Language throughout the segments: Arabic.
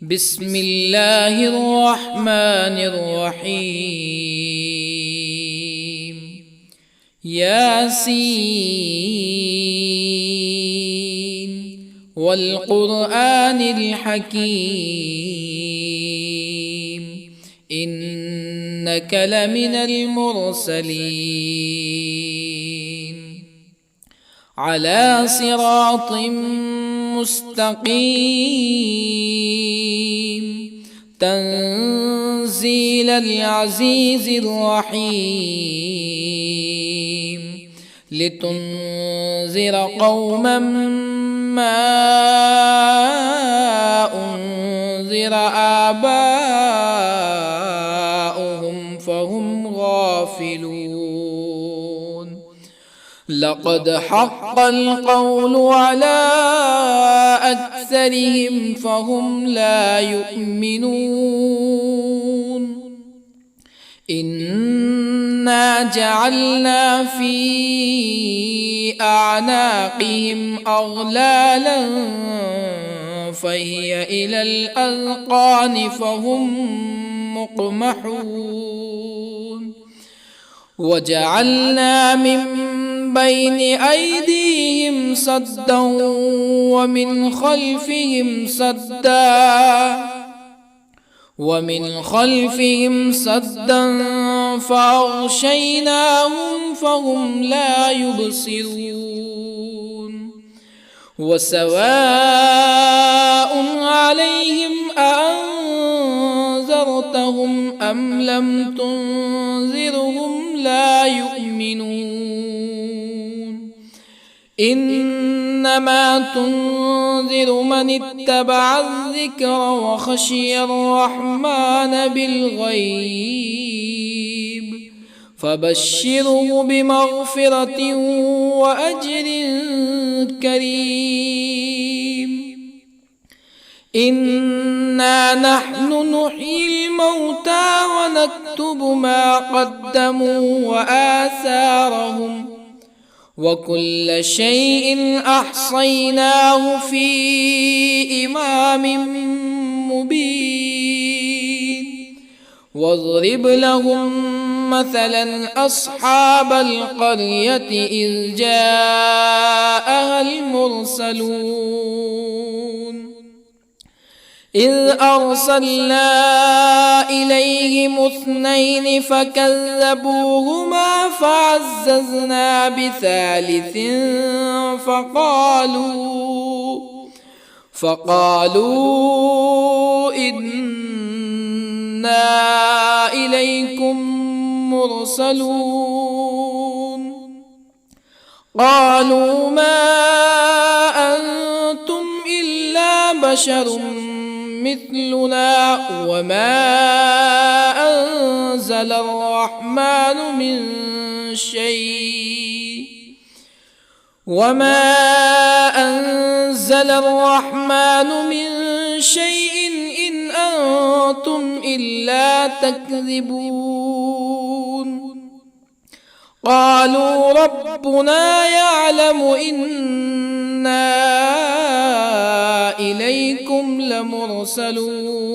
بسم الله الرحمن الرحيم. ياسين والقرآن الحكيم إنك لمن المرسلين على صراط مستقيم تنزيل العزيز الرحيم لتنذر قوما ما أنذر آباؤهم فهم غافلون. لقد حق القول على أكثرهم فهم لا يؤمنون. إنا جعلنا في أعناقهم أغلالا فهي إلى الأذقان فهم مقمحون. وجعلنا من بين أيديهم سدا ومن خلفهم سدا فأغشيناهم فهم لا يبصرون. وسواء عليهم أأنذرتهم أم لم تنذرهم لا يؤمنون. إنما تنذر من اتبع الذكر وخشي الرحمن بالغيب فبشره بمغفرة وأجر كريم. إنا نحن نحيي الموتى ونكتب ما قدموا وآثارهم وكل شيء أحصيناه في إمام مبين. واضرب لهم مثلا أصحاب القرية إذ جاءها المرسلون إذ أرسلنا إليهم اثنين فكذبوهما فعززنا بثالث فقالوا إنا إليكم مرسلون. قالوا ما أنتم إلا بشر مثلنا وما أنزل الرحمن من شيء إن أنتم إلا تكذبون. قالوا ربنا يعلم إنا إليكم لمرسلون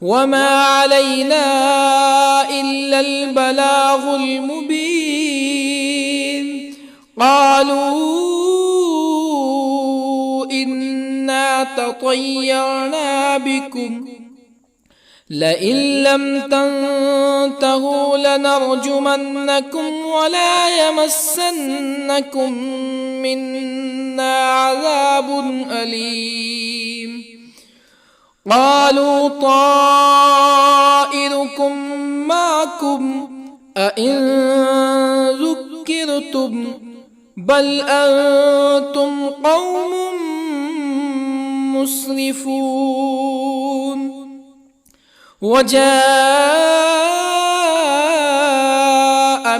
وما علينا إلا البلاغ المبين. قالوا إنا تطيرنا بكم لئن لم تنتهوا لنرجمنكم ولا يمسنكم منا عذاب أليم. قالوا طائركم معكم أئن ذكرتم بل أنتم قوم مسرفون. وجاء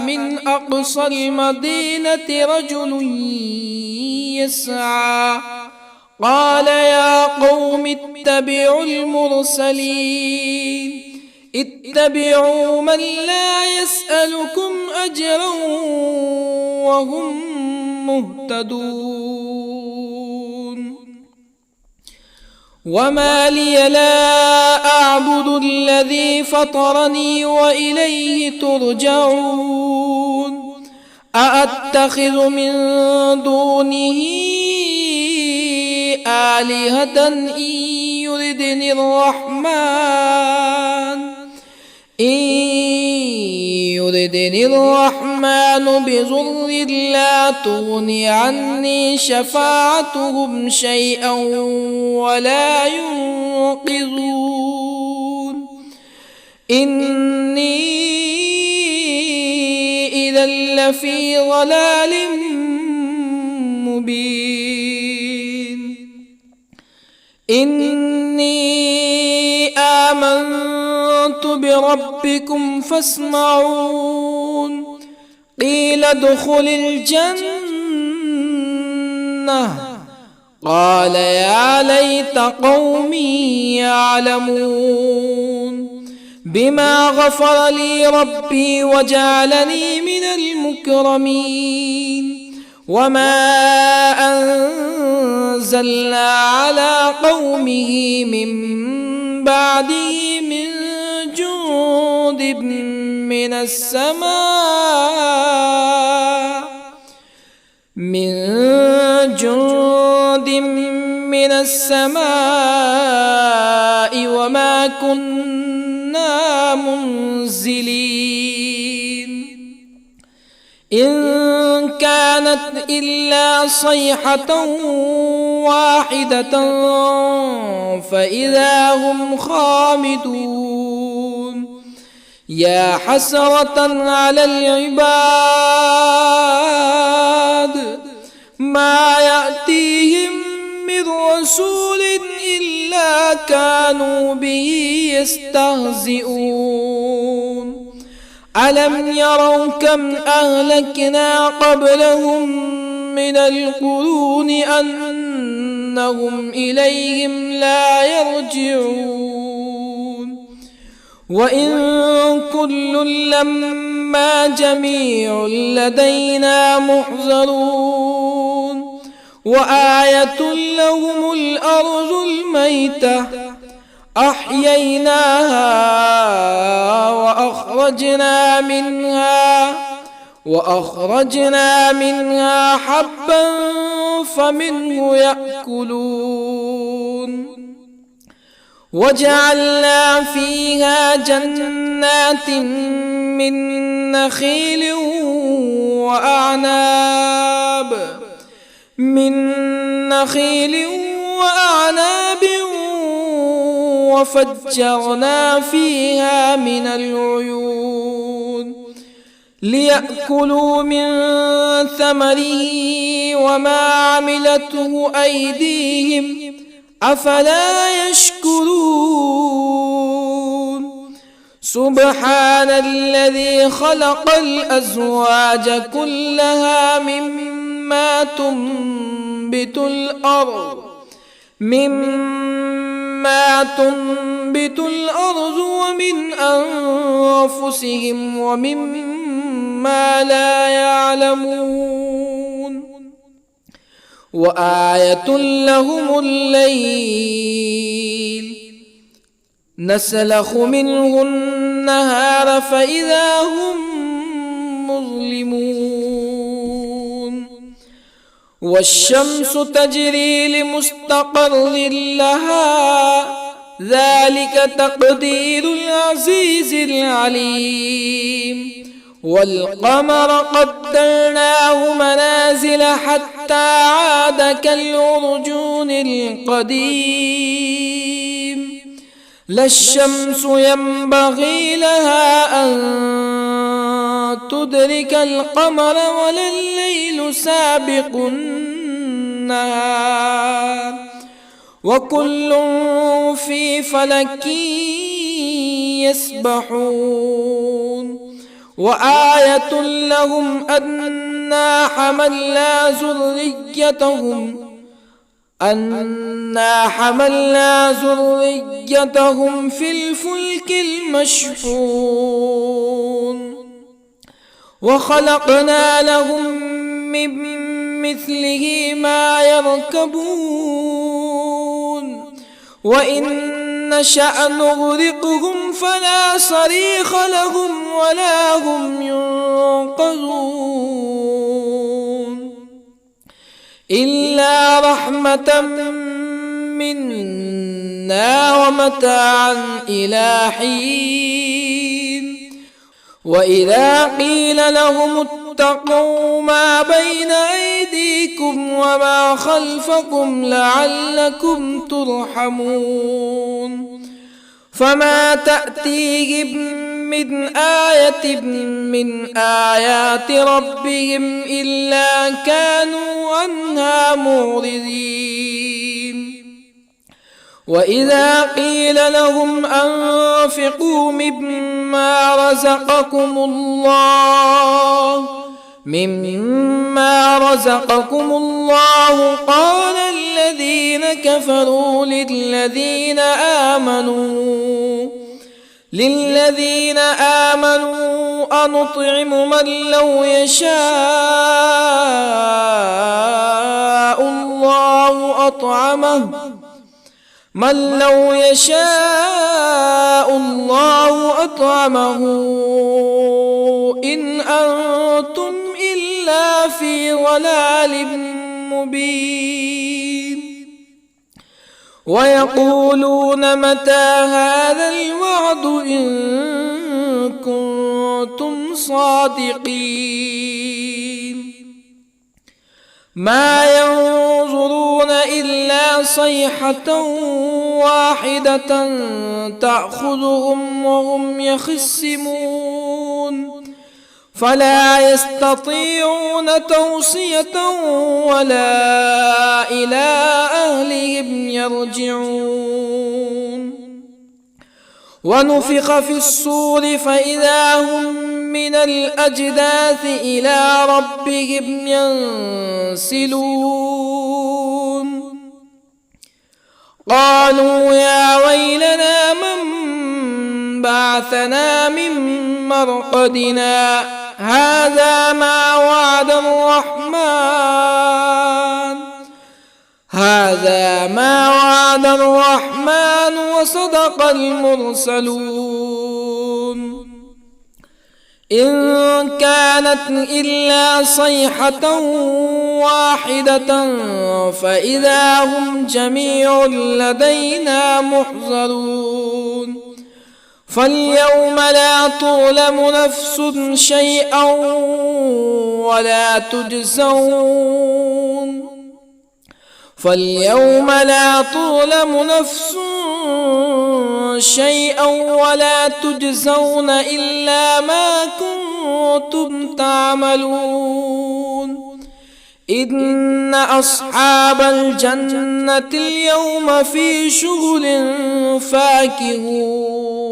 من أقصى المدينة رجل يسعى قال يا قوم اتبعوا المرسلين اتبعوا من لا يسألكم أجرا وهم مهتدون. وما لي لا أعبد الذي فطرني وإليه ترجعون أأتخذ من دونه آلهة يردني الرحمن بضر لا تغن عني شفاعتهم شيئا ولا ينقذون إني إذا لفي ضلال مبين إني آمنت بربكم فاسمعون قيل ادخل الجنة قال يا ليت قومي يعلمون بما غفر لي ربي وجعلني من المكرمين وما أنزلنا على قومه من بعده من جند من السماء وما كنا منزلين إن كانت إلا صيحة واحدة فإذا هم خامدون يا حسرة على العباد ما يأتيهم من رسول إلا كانوا به يستهزئون ألم يروا كم أهلكنا قبلهم من القرون أنهم إليهم لا يرجعون وإن كل لما جميع لدينا محضرون وآية لهم الأرض الميتة أحييناها وأخرجنا منها حبا فمنه يأكلون وجعلنا فيها جنات من نخيل وأعناب وفجرنا فيها من العيون ليأكلوا من ثمره وما عملته أيديهم أفلا يشكرون سبحان الذي خلق الأزواج كلها مما تنبت الأرض ومن أنفسهم ومما لا يعلمون وآية لهم الليل نسلخ منه النهار فإذا هم مظلمون والشمس تجري لمستقر لها ذلك تقدير العزيز العليم والقمر قدرناه منازل حتى عاد كالعرجون القديم لا الشمس ينبغي لها أن تدرك القمر ولا الليل سابق النهار وكل في فلك يسبحون وآية لهم أنا حملنا ذريتهم في الفلك المشحون وخلقنا لهم من مثله ما يركبون وإن نشأ نغرقهم فلا صريخ لهم ولا هم ينقذون إلا رحمة منا ومتاعا إلى حين وإذا قيل لهم اتقوا ما بين أيديكم وما خلفكم لعلكم ترحمون فما تأتيهم من آية من آيات ربهم إلا كانوا عنها معرضين وإذا قيل لهم أنفقوا مما رزقكم الله قال الذين كفروا للذين آمنوا أنطعم من لو يشاء الله أطعمه إن أنتم إلا في ضلال مبين ويقولون متى هذا الوعد إن كنتم صادقين ما ينظرون إلا صيحة واحدة تأخذهم وهم يخصمون فلا يستطيعون توصية ولا إلى أهلهم يرجعون ونفخ في الصور فإذا هم من الأجداث إلى ربهم ينسلون قالوا يا ويلنا من بعثنا من مرقدنا هذا ما وعد الرحمن وصدق المرسلون إن كانت إلا صيحة واحدة فإذا هم جميع لدينا محضرون فاليوم لا تظلم نفس شيئا ولا تجزون إلا ما كنتم تعملون إن أصحاب الجنة اليوم في شغل فاكهون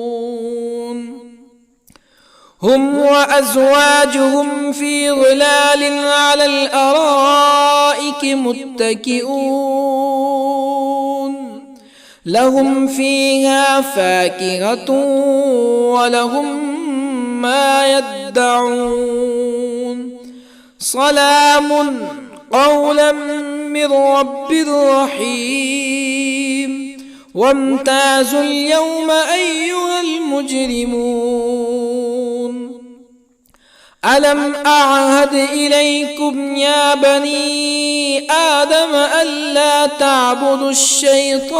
هم وأزواجهم في ظلال على الأرائك متكئون لهم فيها فاكهة ولهم ما يدعون سلام قولا من رب رحيم وامتازوا اليوم أيها المجرمون ألم أعهد إليكم يا بني آدم ألا تعبدوا الشيطان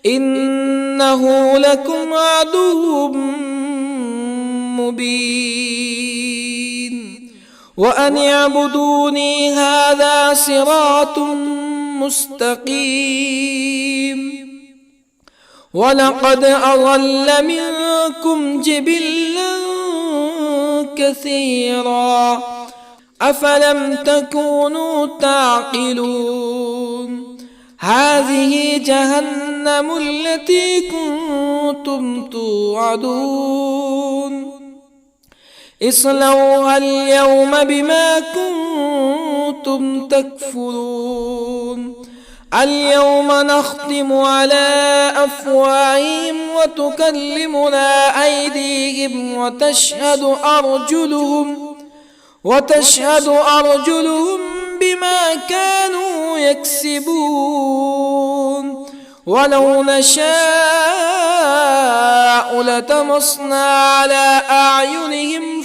إنه لكم عدو مبين وأن اعبدوني هذا صراط مستقيم ولقد أضل منكم جبلا كثيرا أفلم تكونوا تعقلون هذه جهنم التي كنتم توعدون اصلوها اليوم بما كنتم تكفرون اليوم نختم على أفواههم وتكلمنا أيديهم وتشهد أرجلهم بما كانوا يكسبون ولو نشاء لطمسنا على أعينهم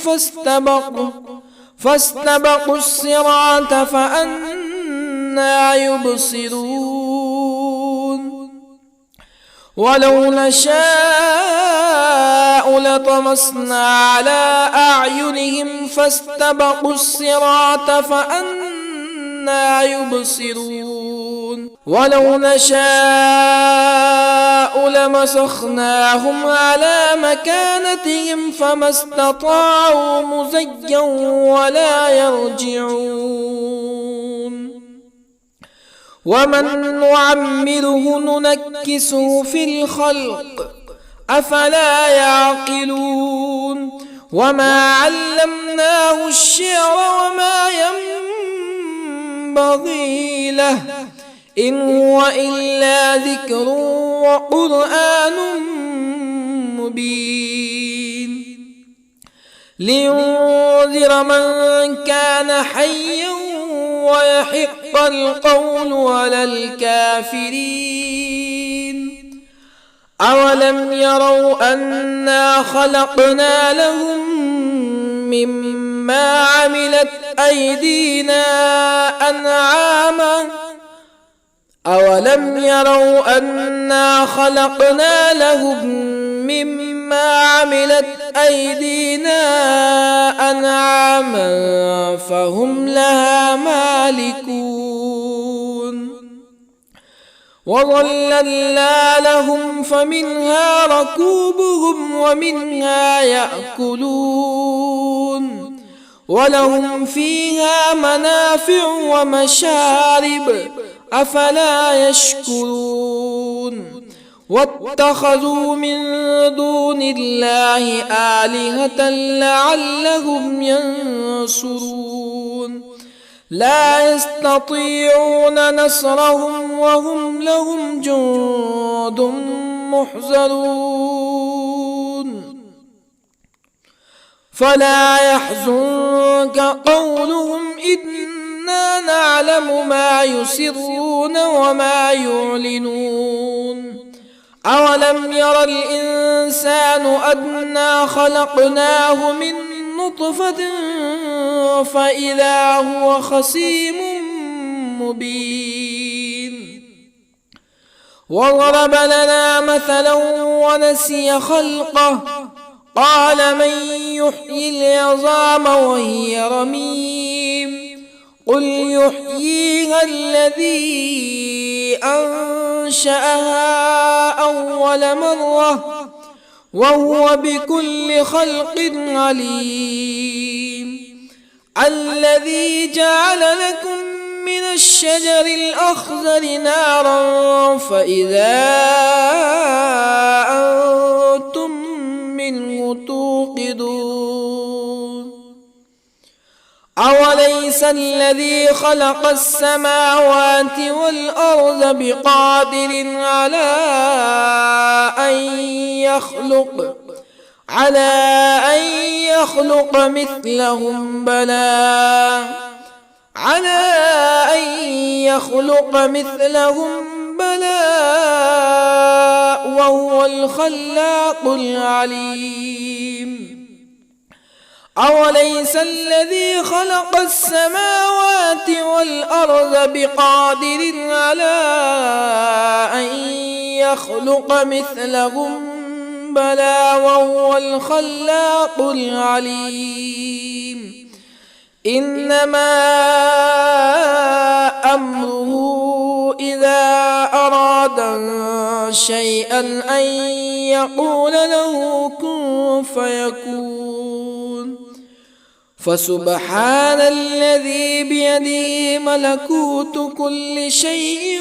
فاستبقوا الصراط فأنى يبصرون ولو نشاء لطمسنا على أعينهم فاستبقوا الصراط فأنى يبصرون ولو نشاء لمسخناهم على مكانتهم فما استطاعوا مزيا ولا يرجعون ومن نعمره ننكسه في الخلق أفلا يعقلون وما علمناه الشعر وما ينبغي له إن هو إلا ذكر وقرآن مبين لينذر من كان حيا ويحق القول على الكافرين أولم يروا أنا خلقنا لهم مما عملت أيدينا أنعاما أولم يروا أنا خلقنا لهم مما عملت أيدينا أنعاما فهم لها مالكون وظللنا لهم فمنها ركوبهم ومنها يأكلون ولهم فيها منافع ومشارب أفلا يشكرون واتخذوا من دون الله آلهة لعلهم ينصرون لا يستطيعون نصرهم وهم لهم جند محضرون فلا يحزنك قولهم إنا نعلم ما يسرون وما يعلنون أولم ير الإنسان أنا خلقناه من نطفة فإذا هو خصيم مبين وضرب لنا مثلا ونسي خلقه قال من يحيي العظام وهي رميم قل يحييها الذي أنشأها أول مرة وهو بكل خلق عليم الذي جعل لكم من الشجر الأخضر نارا فإذا أنتم منه توقدون أوليس الذي خلق السماوات والأرض بقادر على أن يخلق مثلهم بلى وهو الخلاق العليم أوليس الذي خلق السماوات والأرض بقادر على أن يخلق مثلهم بلى وهو الخلاق العليم إنما أمره إذا أراد شيئا أن يقول له كن فيكون فسبحان الذي بيده ملكوت كل شيء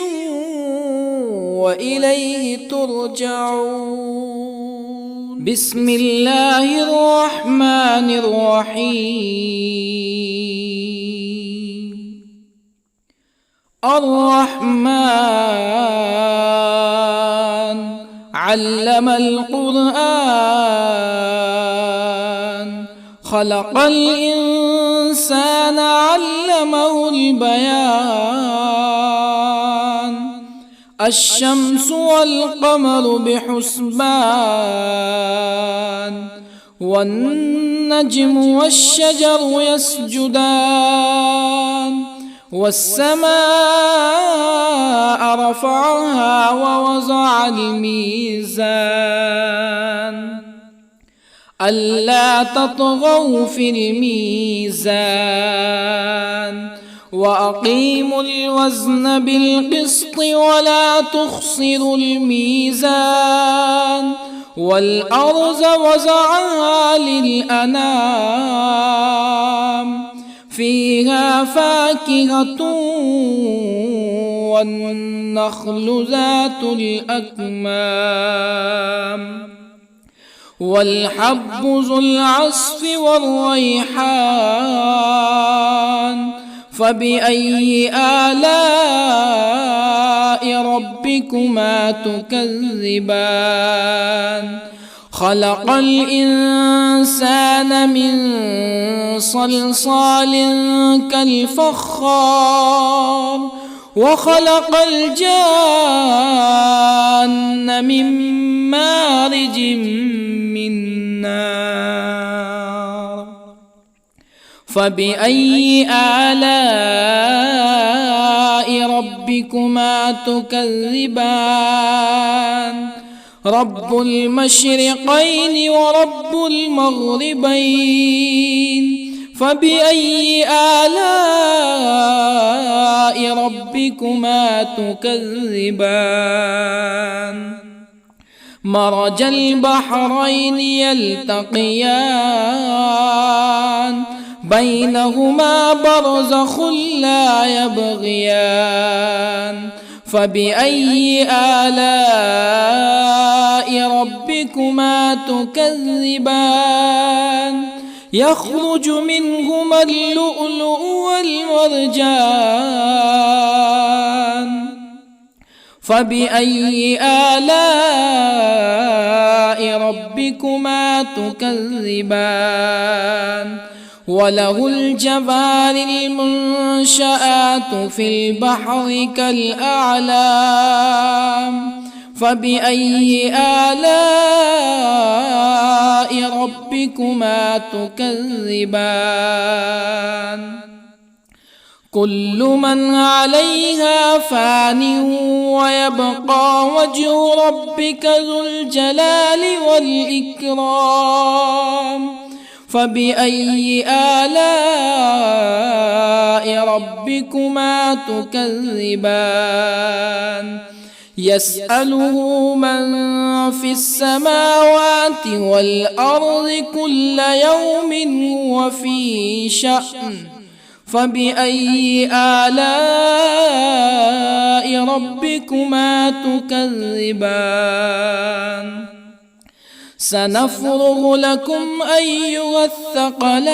وإليه ترجعون بسم الله الرحمن الرحيم الرحمن علم القرآن خلق الإنسان الإنسان علمه البيان الشمس والقمر بحسبان والنجم والشجر يسجدان والسماء رفعها ووضع الميزان ألا تطغوا في الميزان وأقيموا الوزن بالقسط ولا تخسروا الميزان والأرض وضعها للأنام فيها فاكهة والنخل ذات الأكمام والحب ذو العصف والريحان فبأي آلاء ربكما تكذبان خلق الإنسان من صلصال كالفخار وخلق الجان من مارج من نار فبأي آلاء ربكما تكذبان رب المشرقين ورب المغربين فبأي آلاء ربكما تكذبان مرج البحرين يلتقيان بينهما برزخ لا يبغيان فبأي آلاء ربكما تكذبان يخرج منهما اللؤلؤ والمرجان فبأي آلاء ربكما تكذبان وله الجوار المنشآت في البحر كالأعلام فبأي آلاء ربكما تكذبان كل من عليها فان ويبقى وجه ربك ذو الجلال والإكرام فبأي آلاء ربكما تكذبان يسأله من في السماوات والأرض كل يوم هو في شأن فبأي آلاء ربكما تكذبان سنفرغ لكم أيها الثقلان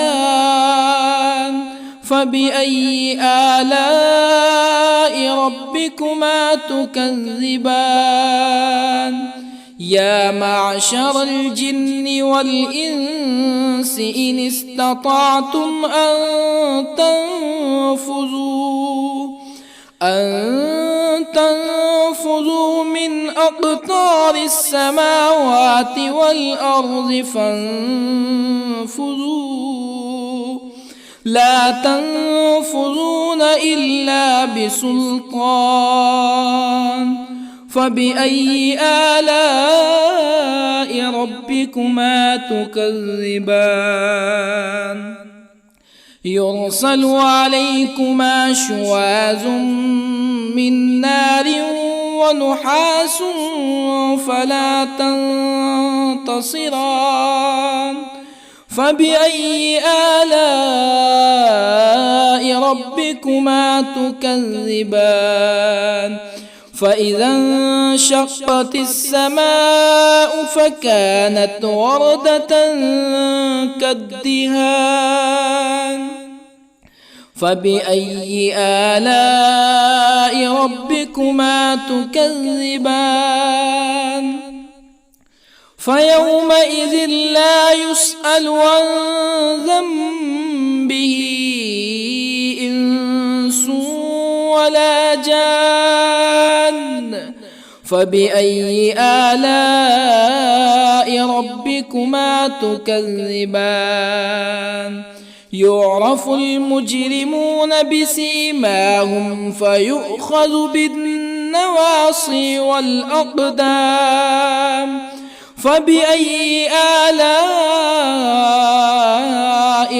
فبأي آلاء ربكما تكذبان يا معشر الجن والإنس إن استطعتم أن تنفذوا من أقطار السماوات والأرض فانفذوا لا تنفذون إلا بسلطان فبأي آلاء ربكما تكذبان يرسل عليكما شواظ من نار ونحاس فلا تنتصران فبأي آلاء ربكما تكذبان فإذا انشقت السماء فكانت وردة كالدهان فبأي آلاء ربكما تكذبان فيومئذ لا يسأل عن ذنبه ولا جان فبأي آلاء ربكما تكذبان يعرف المجرمون بسيماهم فيؤخذ بالنواصي والأقدام فبأي آلاء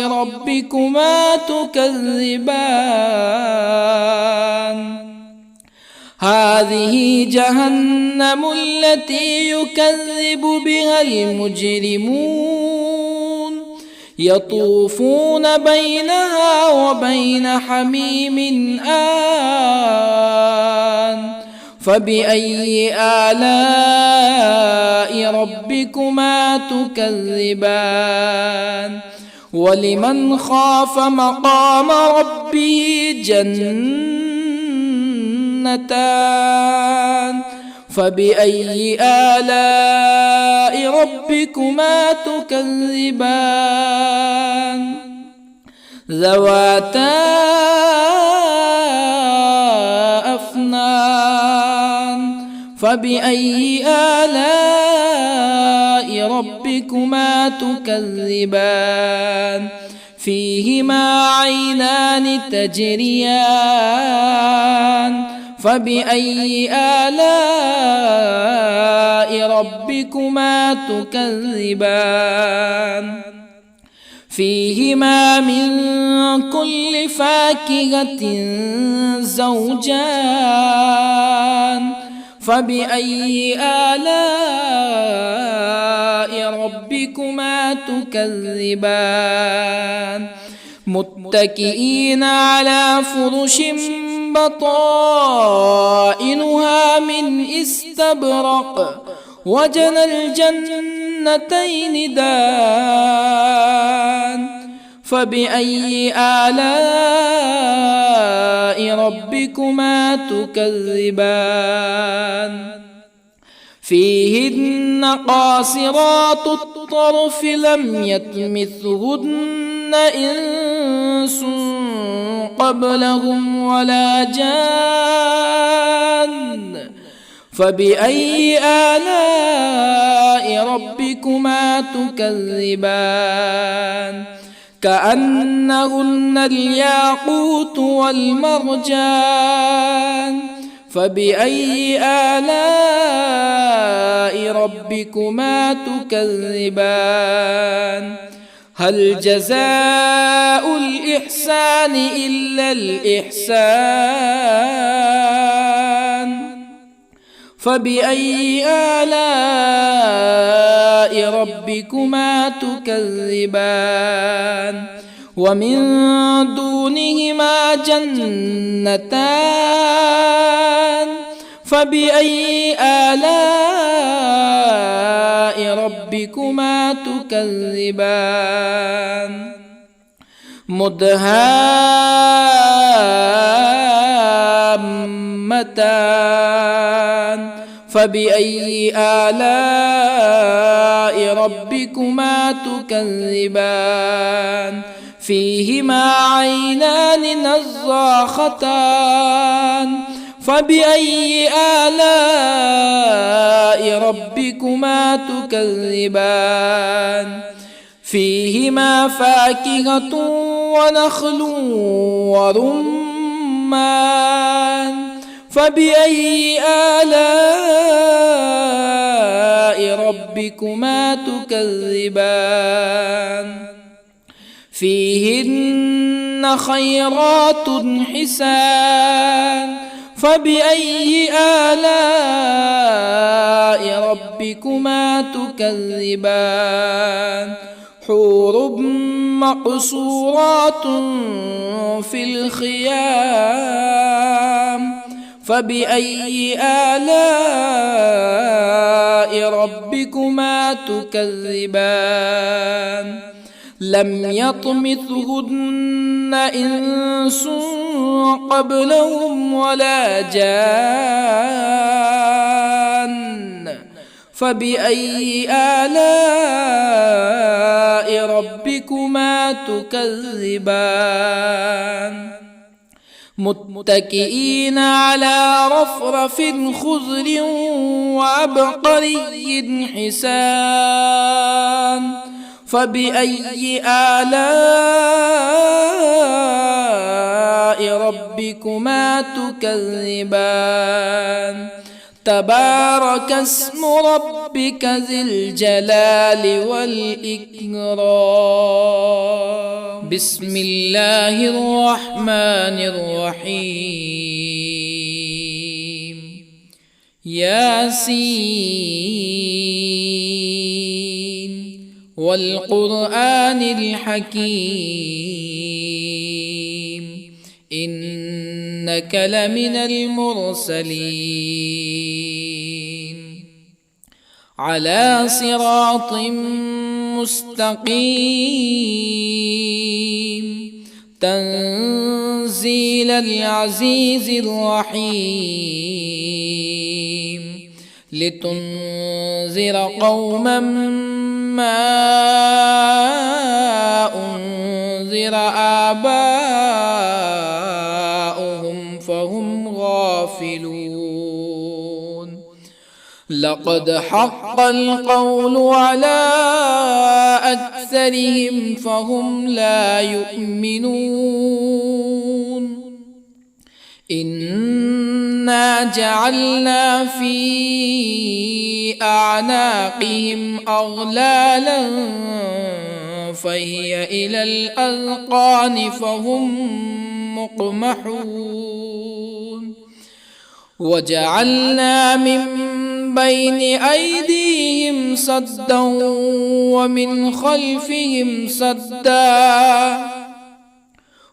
ربكما تكذبان هذه جهنم التي يكذب بها المجرمون يطوفون بينها وبين حميم آن فبأي آلاء ربكما تكذبان ولمن خاف مقام ربه جنتان فبأي آلاء ربكما تكذبان ذواتا أفنان فبأي آلاء ربكما تكذبان فيهما عينان تجريان فبأي آلاء ربكما تكذبان فيهما من كل فاكهة زوجان فبأي آلاء ربكما تكذبان متكئين على فرش بطائنها من استبرق وجنى الجنتين دان فبأي آلاء ربكما تكذبان فيهن قاصرات الطرف لم يطمثهن إنس قبلهم ولا جان فبأي آلاء ربكما تكذبان كأنهن الياقوت والمرجان فبأي آلاء ربكما تكذبان هل جزاء الإحسان إلا الإحسان فبأي آلاء ربكما تكذبان ومن دونهما جنتان فبأي آلاء ربكما تكذبان مدهامتان فبأي آلاء ربكما تكذبان فيهما عينان نضاختان فبأي آلاء ربكما تكذبان فيهما فاكهة ونخل ورمان فبأي آلاء ربكما تكذبان فيهن خيرات حسان فبأي آلاء ربكما تكذبان حور مقصورات في الخيام فبأي آلاء ربكما تكذبان لم يطمثهن إنس قبلهم ولا جان فبأي آلاء ربكما تكذبان متكئين على رفرف خضر وعبقري حسان فبأي آلاء ربكما تكذبان تبارك اسم ربك ذي الجلال والإكرام. بسم الله الرحمن الرحيم. ياسين والقرآن الحكيم إنك لمن المرسلين على صراط مستقيم تنزيل العزيز الرحيم لتنذر قوما ما أنذر آباؤهم فهم غافلون. لقد حق القول على أكثرهم فهم لا يؤمنون. إنا جعلنا في أعناقهم أغلالا فهي إلى الأذقان فهم مقمحون. وجعلنا من بين أيديهم سدا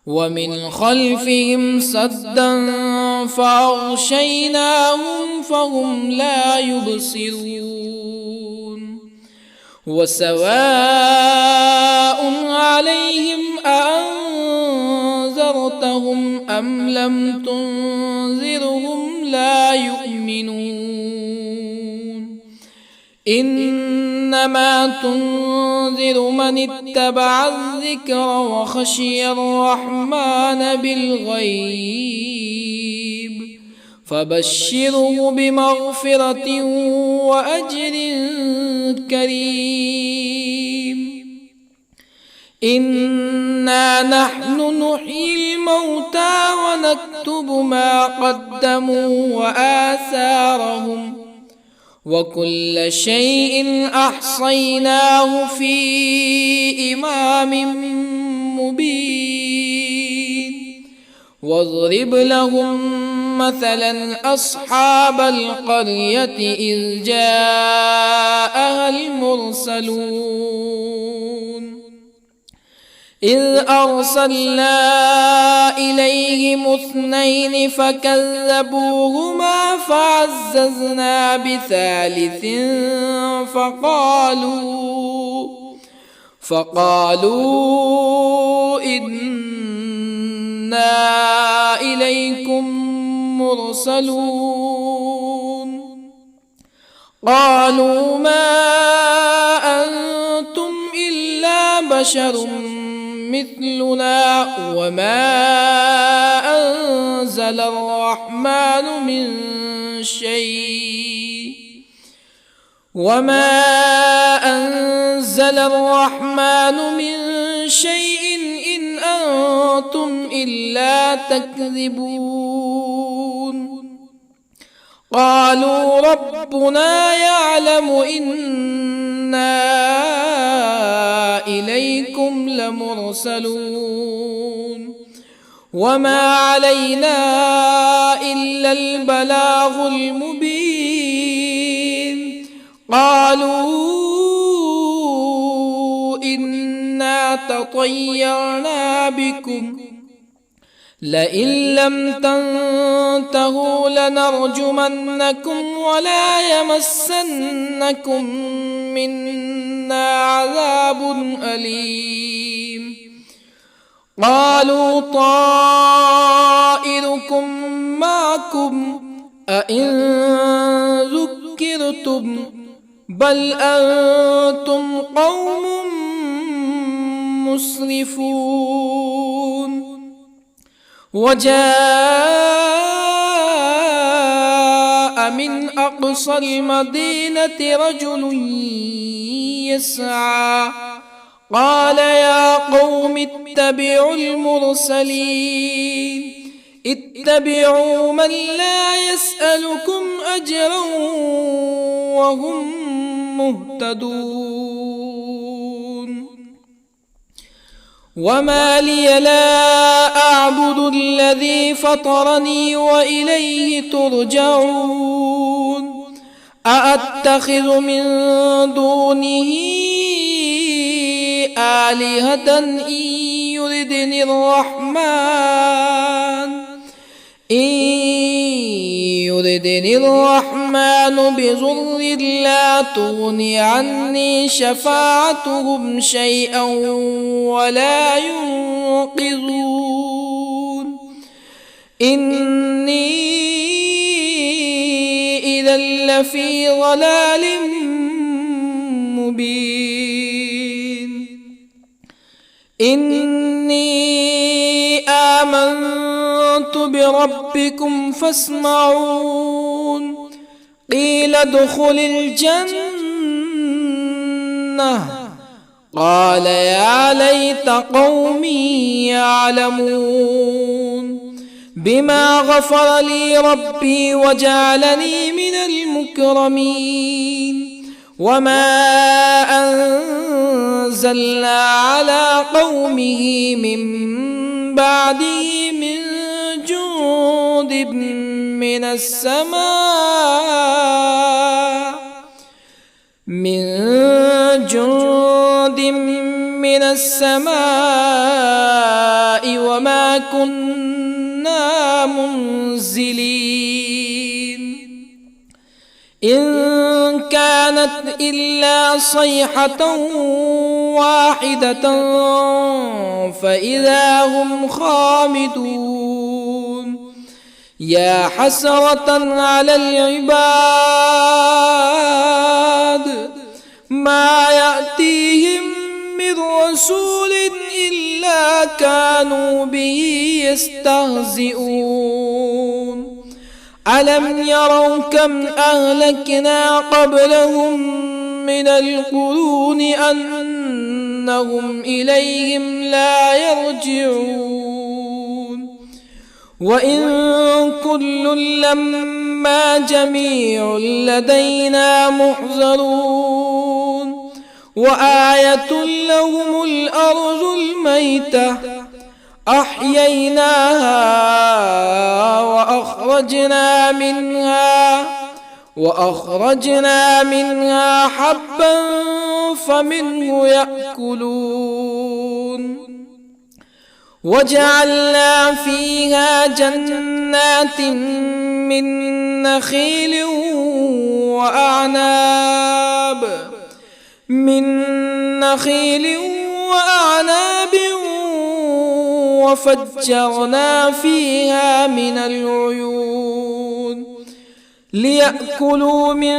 ومن خلفهم سدا فأغشيناهم فهم لا يبصرون. وسواء عليهم أأنذرتهم أم لم تنذرهم لا يؤمنون. إنما تنذر من اتبع الذكر وخشي الرحمن بالغيب فبشره بمغفرة وأجر كريم. إنا نحن نحيي الموتى ونكتب ما قدموا وآثارهم وكل شيء أحصيناه في إمام مبين. واضرب لهم مثلا أصحاب القرية إذ جاءها المرسلون إذ أرسلنا إليهم 2 فكذبوهما فعززنا بثالث فقالوا إنا إليكم مرسلون. قالوا ما أنتم إلا بشر مثلنا وما أنزل الرحمن من شيء إن أنتم إلا تكذبون. قالوا ربنا يعلم إنا إليكم لمرسلون وما علينا إلا البلاغ المبين. قالوا إنا تطيرنا بكم لئن لم تنتهوا لنرجمنكم ولا يمسنكم منا عذاب أليم. قالوا طائركم معكم أئن ذكرتم بل أنتم قوم مسرفون. وجاء من أقصى المدينة رجل يسعى قال يا قوم اتبعوا المرسلين اتبعوا من لا يسألكم أجرا وهم مهتدون وما لي لا أعبد الذي فطرني وإليه ترجعون أأتخذ من دونه آلهة إن يردني الرحمن بضر لا تغني عني شفاعتهم شيئا ولا ينقذون إني إذا لفي ضلال مبين إني آمنت بربكم فاسمعون قيل ادخل الجنة قال يا ليت قومي يعلمون بما غفر لي ربي وجعلني من المكرمين وما أنزلنا على قومه من بعده من جند من السماء وما كنا منزلين إن كانت إلا صيحة واحدة فإذا هم خامدون يا حسرة على العباد ما يأتيهم من رسول إلا كانوا به يستهزئون ألم يروا كم أهلكنا قبلهم من القرون أنهم إليهم لا يرجعون وإن كل لما جميع لدينا محضرون وآية لهم الأرض الميتة أحييناها وأخرجنا منها حبا فمنه يأكلون وجعلنا فيها جنات من نخيل وأعناب وفجرنا فيها من العيون ليأكلوا من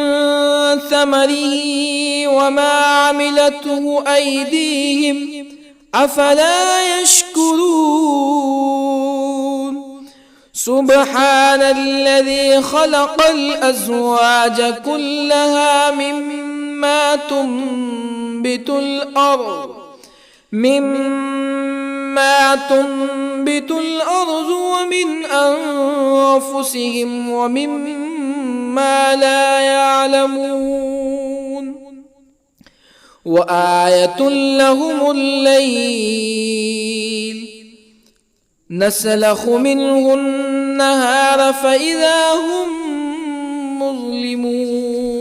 ثمره وما عملته أيديهم أفلا يشكرون سبحان الذي خلق الأزواج كلها مما تنبت الأرض ومن أنفسهم ومما لا يعلمون وآية لهم الليل نسلخ منه النهار فإذا هم مظلمون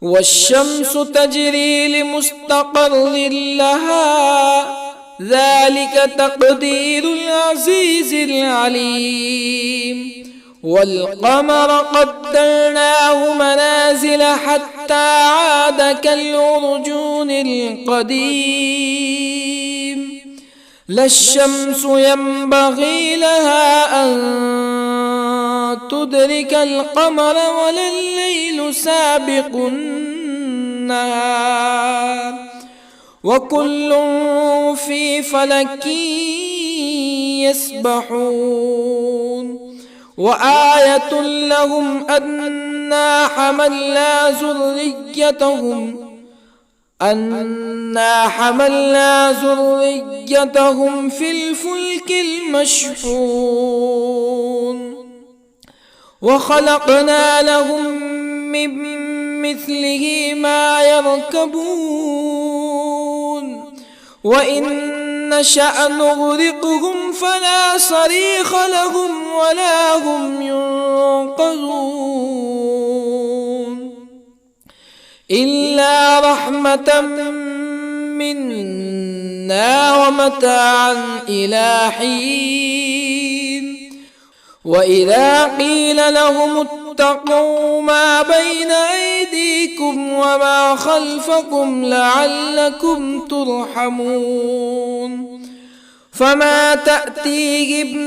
والشمس تجري لمستقر لها ذلك تقدير العزيز العليم والقمر قدرناه منازل حتى عاد كالعرجون القديم لا الشمس ينبغي لها أن تدرك القمر ولا الليل سابق النهار وكل في فلك يسبحون وآية لهم أنا حملنا ذريتهم في الفلك المشحون وخلقنا لهم من مثله ما يركبون وإن نشأ نغرقهم فلا صريخ لهم ولا هم ينقذون إلا رحمة منا ومتاعا إلى حين وإذا قيل لهم اتقوا ما بين أيديكم وما خلفكم لعلكم ترحمون فما تأتيهم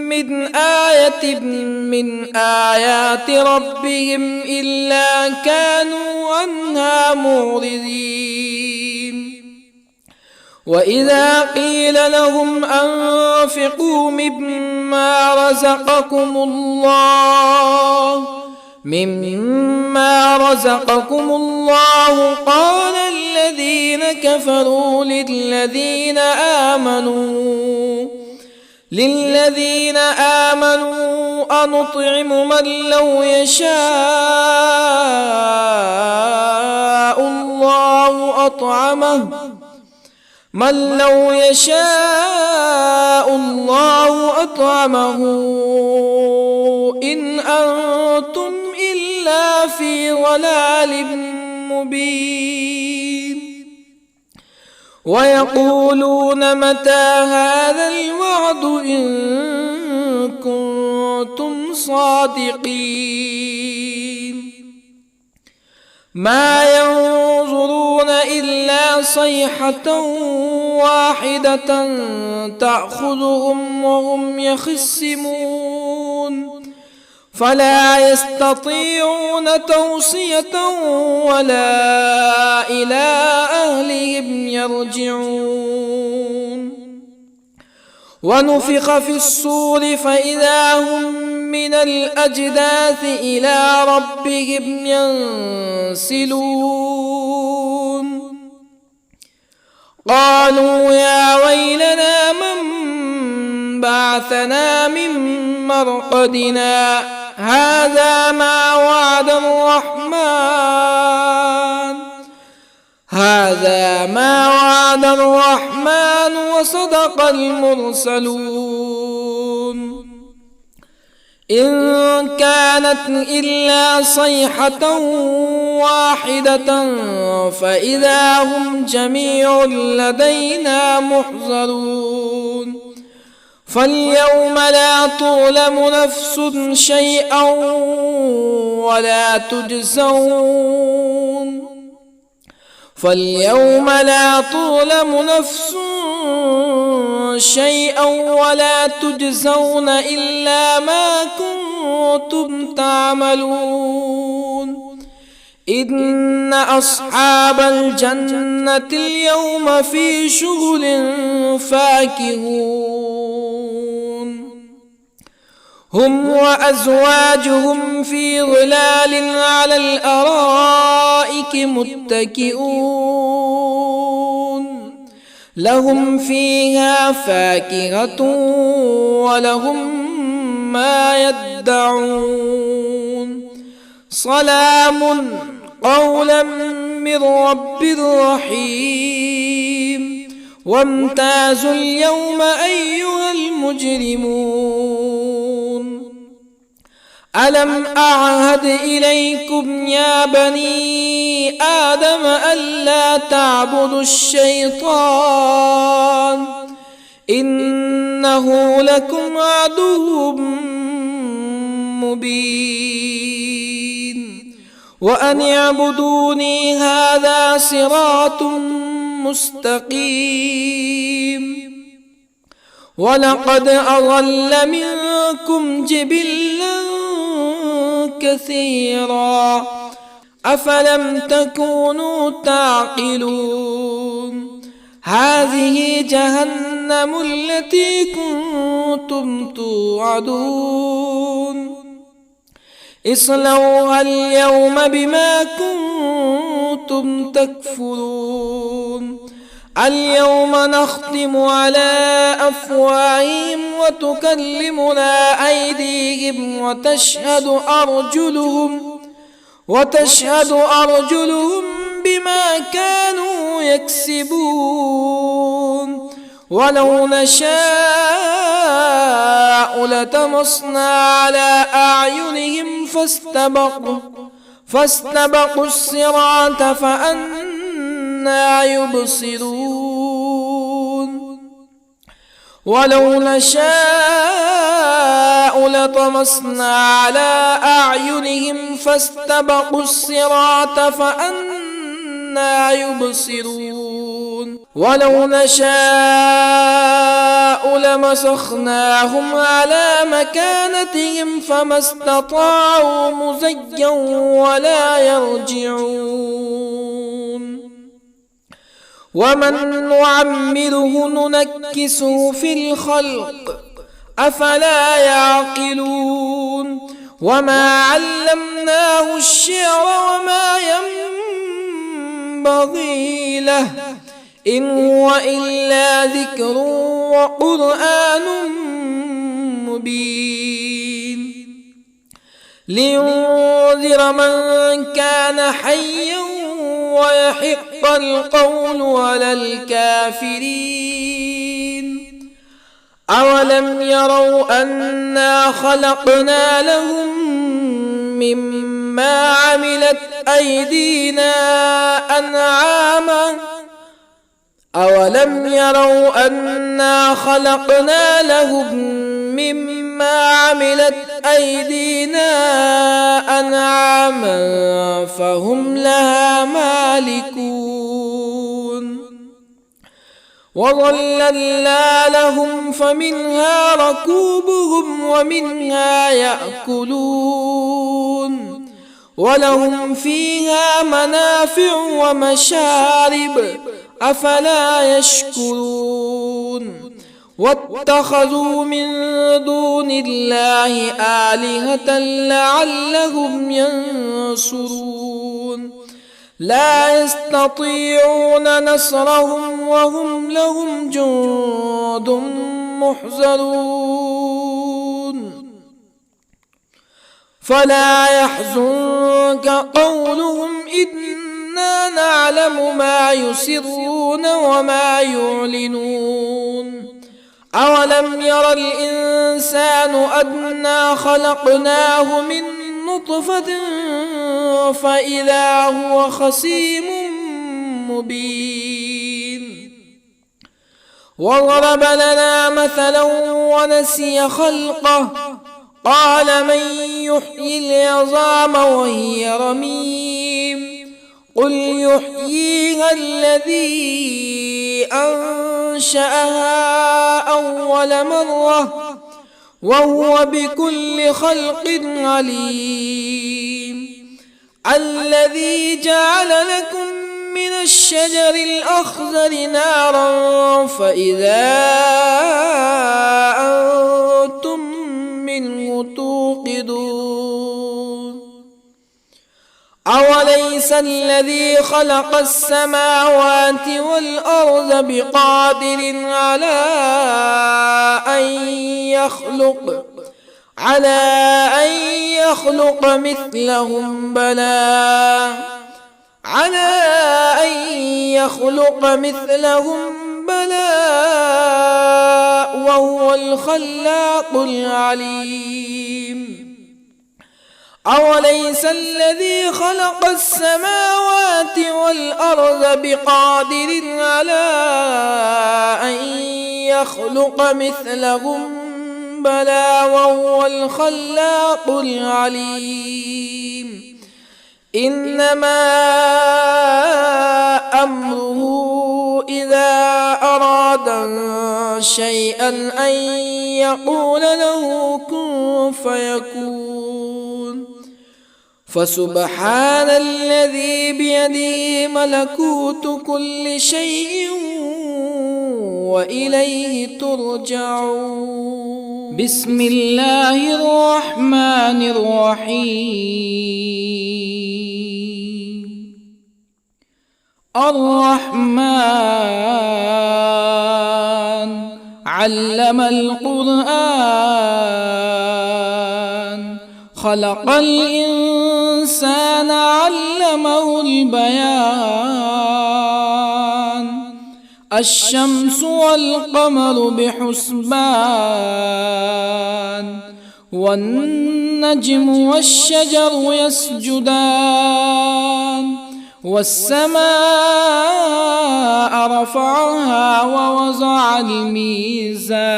من آية من آيات ربهم إلا كانوا عنها معرضين وإذا قيل لهم أنفقوا مما رزقكم الله قال الذين كفروا للذين آمنوا أنطعم من لو يشاء الله أطعمه إن أنتم إلا في ضلال مبين ويقولون متى هذا الوعد إن كنتم صادقين ما ينظرون إلا صيحة واحدة تأخذهم وهم يخصمون فلا يستطيعون توصية ولا إلى أهلهم يرجعون ونفخ في الصور فإذا هم من الأجداث إلى ربهم ينسلون قالوا يا ويلنا من بعثنا من مرقدنا هذا ما وعد الرحمن وصدق المرسلون إن كانت إلا صيحة واحدة فإذا هم جميع لدينا محضرون فاليوم لا تظلم نفس شيئا ولا تجزون إلا ما كنتم تعملون إن أصحاب الجنة اليوم في شغل فاكهون هم وأزواجهم في ظلال على الأرائك متكئون لهم فيها فاكهة ولهم ما يدعون سلام قولا من رب رحيم وامتازوا اليوم أيها المجرمون ألم أعهد إليكم يا بني آدم ألا تعبدوا الشيطان إنه لكم عدو مبين وأن اعبدوني هذا صراط مستقيم ولقد أضل منكم جبلا كثيرا أفلم تكونوا تعقلون هذه جهنم التي كنتم كنتم توعدون اصلوها اليوم بما كنتم تكفرون اليوم نختم على أفواههم وتكلمنا أيديهم وتشهد أرجلهم بما كانوا يكسبون ولو نشاء لطمسنا على أعينهم فاستبقوا الصراط فأنى يبصرون ولو نشاء لطمسنا على أعينهم فاستبقوا الصراط فأنى يبصرون ولو نشاء لمسخناهم على مكانتهم فما استطاعوا مزيا ولا يرجعون ومن نعمره ننكسه في الخلق أفلا يعقلون وما علمناه الشعر وما ينبغي له إن هو إلا ذكر وقرآن مبين لينذر من كان حيا ويحق القول على الكافرين أولم يروا أنا خلقنا لهم مما عملت أيدينا أنعاما أولم يروا أنا خلقنا لهم مما عملت أيدينا أنعاما فهم لها مالكون وظللنا لهم فمنها ركوبهم ومنها يأكلون ولهم فيها منافع ومشارب أفلا يشكرون واتخذوا من دون الله آلهة لعلهم ينصرون لا يستطيعون نصرهم وهم لهم جند محضرون فلا يحزنك قولهم إنا نعلم ما يسرون وما يعلنون أولم ير الإنسان أنا خلقناه من نطفة فإذا هو خصيم مبين وضرب لنا مثلا ونسي خلقه قال من يحيي العظام وهي رميم قل يحييها الذي أنشأها أول مرة وهو بكل خلق عليم الذي جعل لكم من الشجر الأخضر نارا فإذا أنتم منه توقدون أوليس الذي خلق السماوات والأرض بقادر على أن يخلق مثلهم بلى وهو الخلاق العليم أوليس الذي خلق السماوات والأرض بقادر على أن يخلق مثلهم بلى وهو الخلاق العليم إنما أمره إذا أراد شيئا أن يقول له كن فيكون فسبحان الذي بيده ملكوت كل شيء وإليه ترجعون. بسم الله الرحمن الرحيم. الرحمن علم القرآن، خلق الإنسان علمه البيان. الشمس والقمر بحسبان، والنجم والشجر يسجدان. والسماء رفعها ووضع الميزان،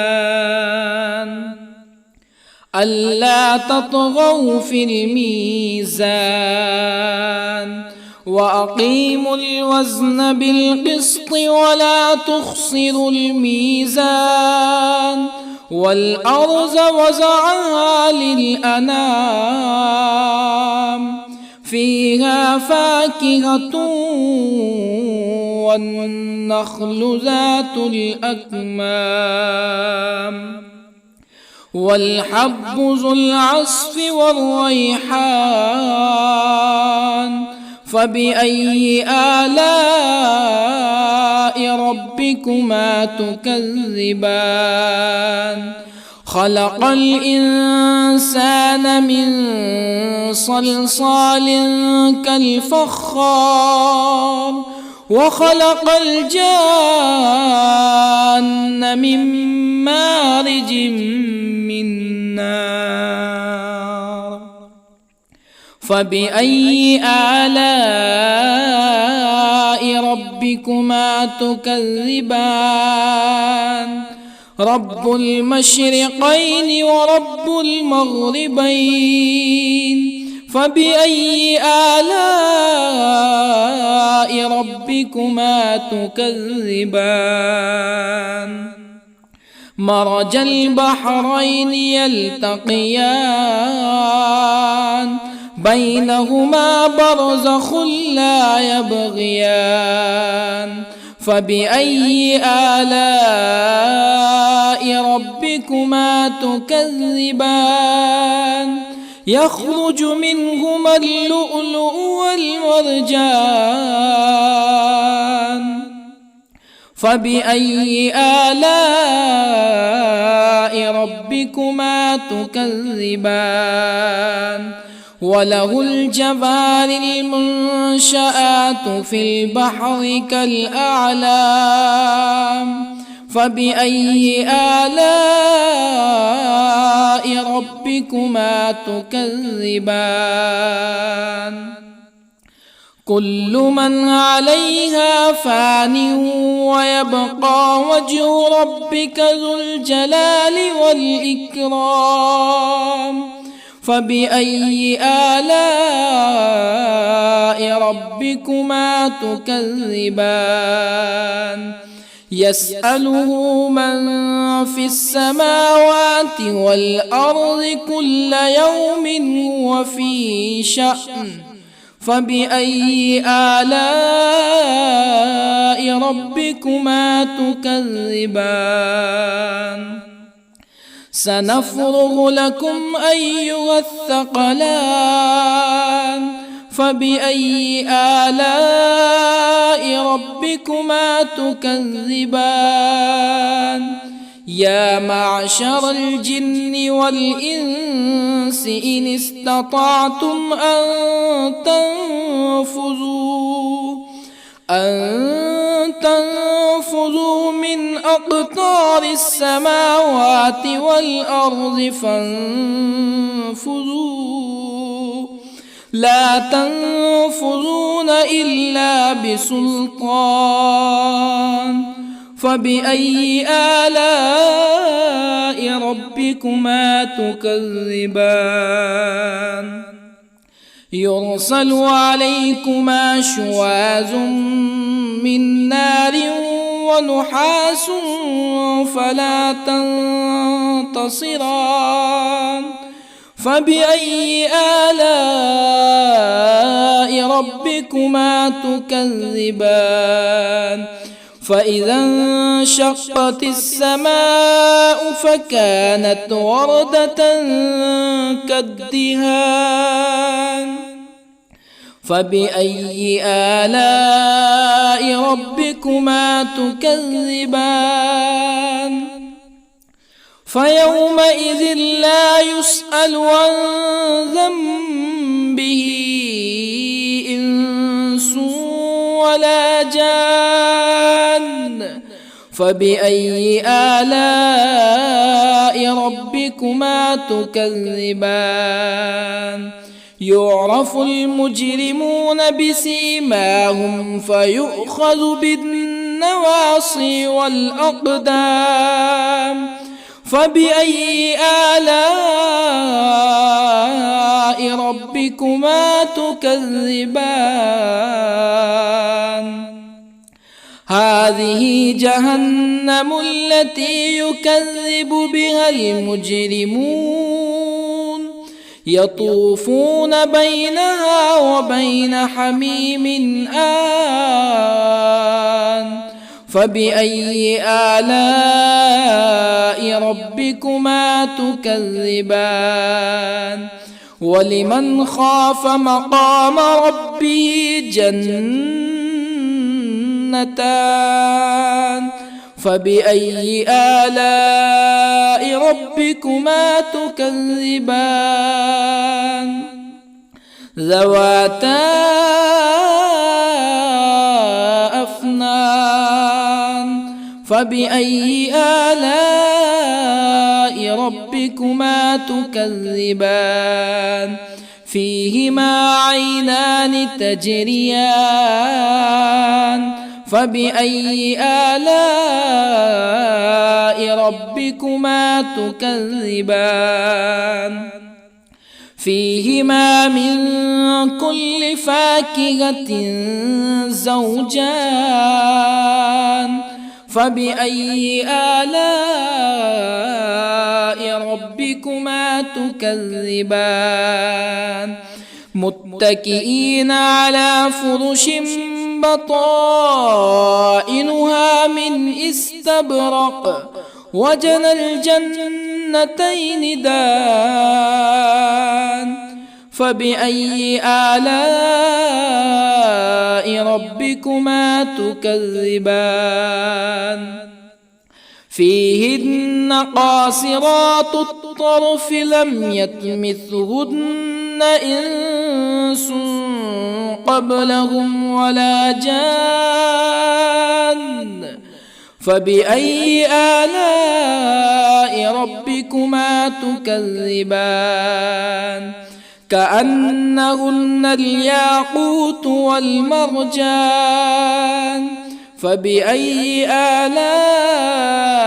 ألا تطغوا في الميزان. وأقيموا الوزن بالقسط ولا تخسروا الميزان. والأرض وضعها للأنام، فيها فاكهة والنخل ذات الأكمام، والحب ذو العصف والريحان. فبأي آلاء ربكما تكذبان؟ خلق الإنسان من صلصال كالفخار، وخلق الجان من مارج من نار. فبأي آلاء ربكما تكذبان؟ رب المشرقين ورب المغربين. فبأي آلاء ربكما تكذبان؟ مرج البحرين يلتقيان، بينهما برزخ لا يبغيان. فبأي آلاء ربكما تكذبان؟ يخرج منهما اللؤلؤ والمرجان. فبأي آلاء ربكما تكذبان؟ وله الجوار المنشآت في البحر كالأعلام. فبأي آلاء ربكما تكذبان؟ كل من عليها فان، ويبقى وجه ربك ذو الجلال والإكرام. فبأي آلاء ربكما تكذبان؟ يسأله من في السماوات والأرض كل يوم هو في شأن. فبأي آلاء ربكما تكذبان؟ سنفرغ لكم أيها الثقلان. فبأي آلاء ربكما تكذبان؟ يا معشر الجن والإنس إن استطعتم أن تنفذوا من أقطار السماوات والأرض فانفذوا، لا تنفذون إلا بسلطان. فبأي آلاء ربكما تكذبان؟ يرسل عليكما شواظ من نار ونحاس فلا تنتصران. فبأي آلاء ربكما تكذبان؟ فإذا انشقت السماء فكانت وردة كالدهان فبأي آلاء ربكما تكذبان فيومئذ لا يسأل عن ذنبه إنس ولا جان فبأي آلاء ربكما تكذبان يعرف المجرمون بسيماهم فيؤخذ بالنواصي والأقدام فبأي آلاء ربكما تكذبان هذه جهنم التي يكذب بها المجرمون يطوفون بينها وبين حميم آن فبأي آلاء ربكما تكذبان ولمن خاف مقام ربه جنتان فبأي آلاء ربكما تكذبان ذواتا أفنان فبأي آلاء ربكما تكذبان فيهما عينان تجريان فبأي آلاء ربكما تكذبان فيهما من كل فاكهة زوجان فبأي آلاء ربكما تكذبان متكئين على فرش بطائنها من استبرق وجنى الجنتين دان فبأي آلاء ربكما تكذبان فيهن قاصرات الطرف لم يطمثهن إنس قبلهم ولا جان فبأي آلاء ربكما تكذبان كأنهن الياقوت والمرجان فبأي آلاء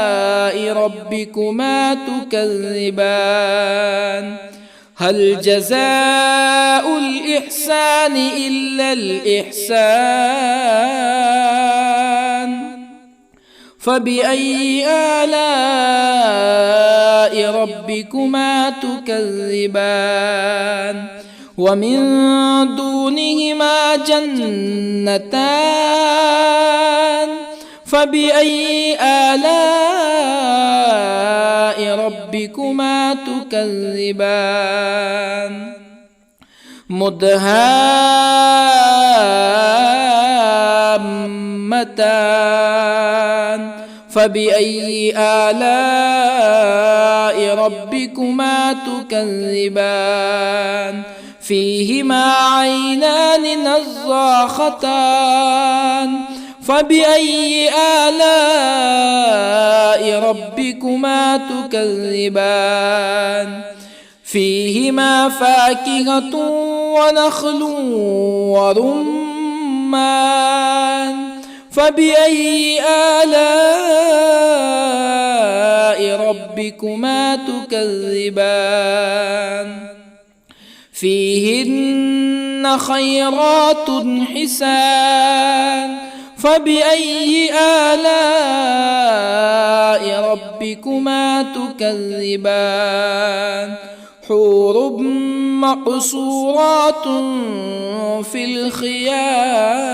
ربكما تكذبان هل جزاء الإحسان إلا الإحسان فبأي آلاء ربكما تكذبان ومن دونهما جنتان فبأي آلاء ربكما تكذبان مدهامتان فبأي آلاء ربكما تكذبان فيهما عينان نضاختان فبأي آلاء ربكما تكذبان فيهما فاكهة ونخل ورمان فبأي آلاء ربكما تكذبان فيهن خيرات حسان فبأي آلاء ربكما تكذبان حور مقصورات في الخيام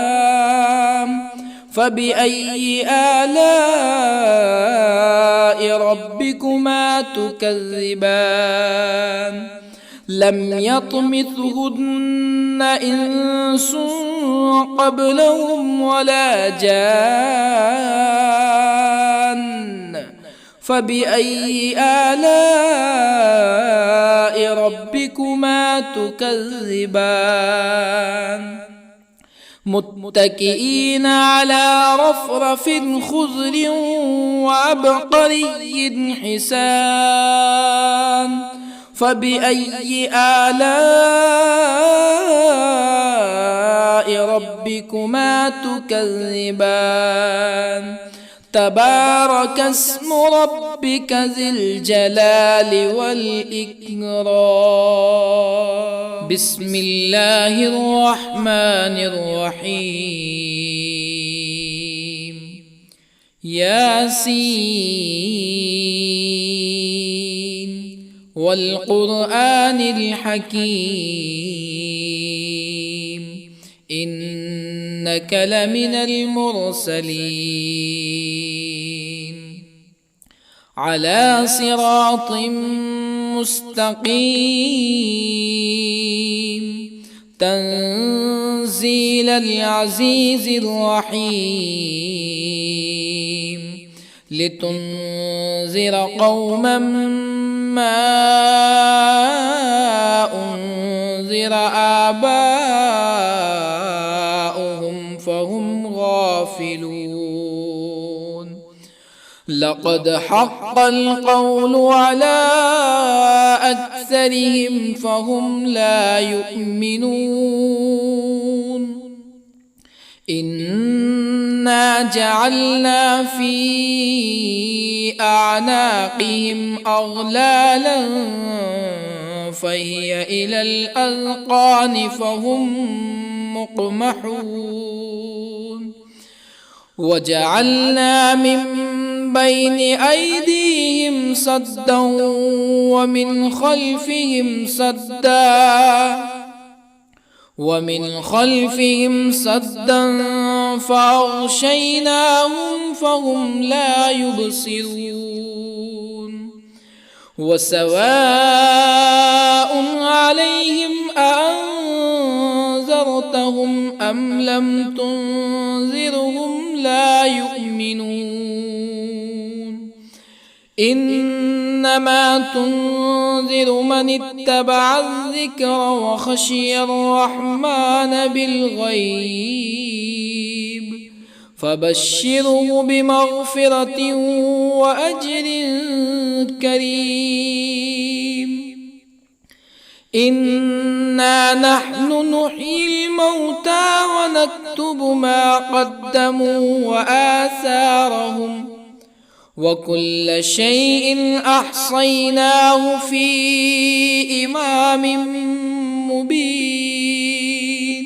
فبأي آلاء ربكما تكذبان لم يطمثهن إنس قبلهم ولا جان فبأي آلاء ربكما تكذبان متكئين على رفرف خضر وعبقري حسان فبأي آلاء ربكما تكذبان تبارك اسم ربك ذي الجلال والإكرام بسم الله الرحمن الرحيم ياسين والقرآن الحكيم إنك لمن المرسلين على صراط مستقيم تنزيل العزيز الرحيم لتنذر قوما ما أنذر آباؤهم فهم غافلون لقد حق القول على أكثرهم فهم لا يؤمنون إنا جعلنا في أعناقهم أغلالا فهي إلى الأذقان فهم مقمحون وجعلنا من بين أيديهم سدا ومن خلفهم سدا فأغشيناهم فهم لا يبصرون وسواء عليهم أأنذرتهم أم لم تنذرهم لا يؤمنون إنما تنذر من اتبع الذكر وخشي الرحمن بالغيب فبشره بمغفرة وأجر كريم إنا نحن نحيي الموتى ونكتب ما قدموا وآثارهم وكل شيء أحصيناه في إمام مبين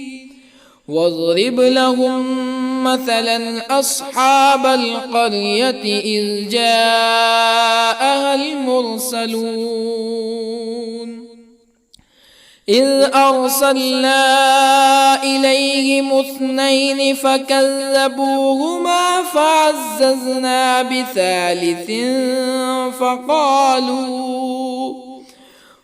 واضرب لهم مثلا أصحاب القرية إذ جاءها المرسلون إذ أرسلنا إليهم اثنين فكذبوهما فعززنا بثالث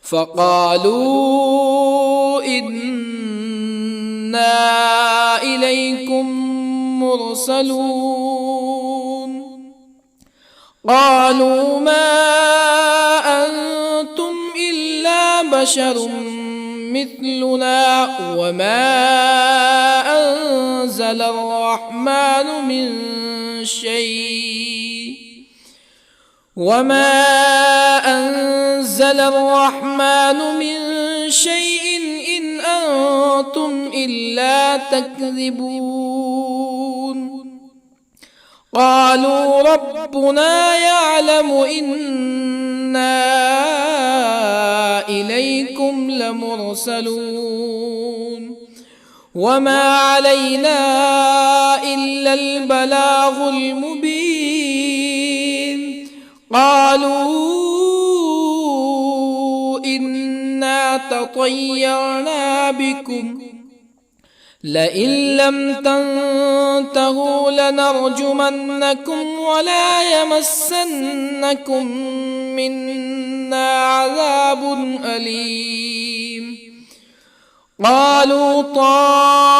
فقالوا إنا إليكم مرسلون قالوا ما أنتم إلا بشر مثلنا وما أنزل الرحمن من شيء إن أنتم إلا تكذبون قالوا ربنا يعلم إنا إليكم لمرسلون وما علينا إلا البلاغ المبين قالوا إنا تطيرنا بكم لئن لم تنتهوا لنرجمنكم ولا يمسنكم منا عذاب أليم. قالوا طائركم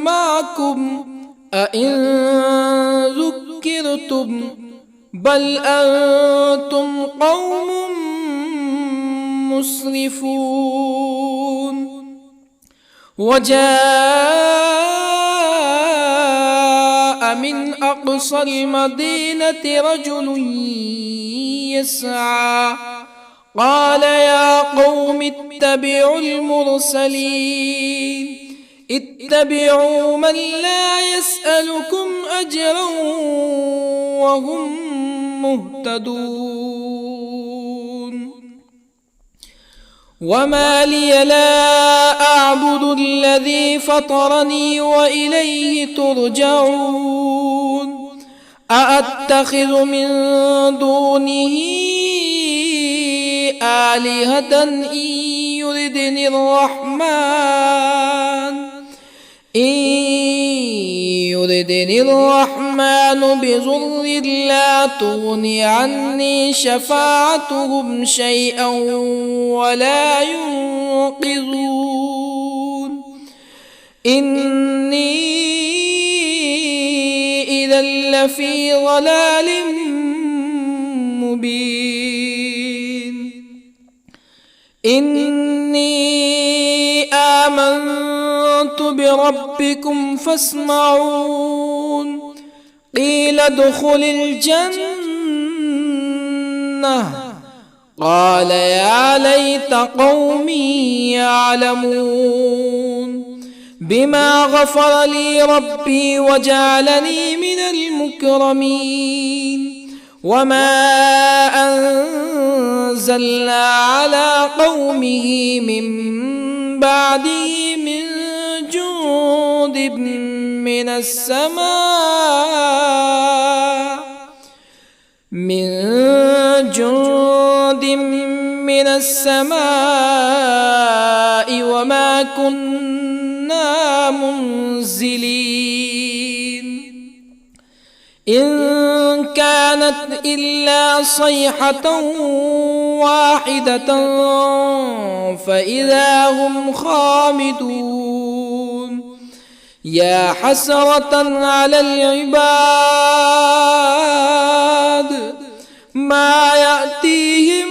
معكم أئن ذكرتم بل أنتم قوم مسرفون. وجاء من أقصى المدينة رجل يسعى قال يا قوم اتبعوا المرسلين اتبعوا من لا يسألكم أجرا وهم مهتدون. وما لي لا أعبد الذي فطرني وإليه ترجعون. أأتخذ من دونه آلهة إن يردني الرحمن بضر لا تغن عني شفاعتهم شيئا ولا ينقذون. إني إذا لفي ضلال مبين. إني آمنت بربكم فاسمعون. قيل ادخل الجنة قال يا ليت قومي يعلمون بما غفر لي ربي وجعلني من المكرمين. وما أنزلنا على قومه من بعده من جند من السماء وما كنا منزلين. إن كانت إلا صيحة واحدة فإذا هم خامدون. يا حسرة على العباد ما يأتيهم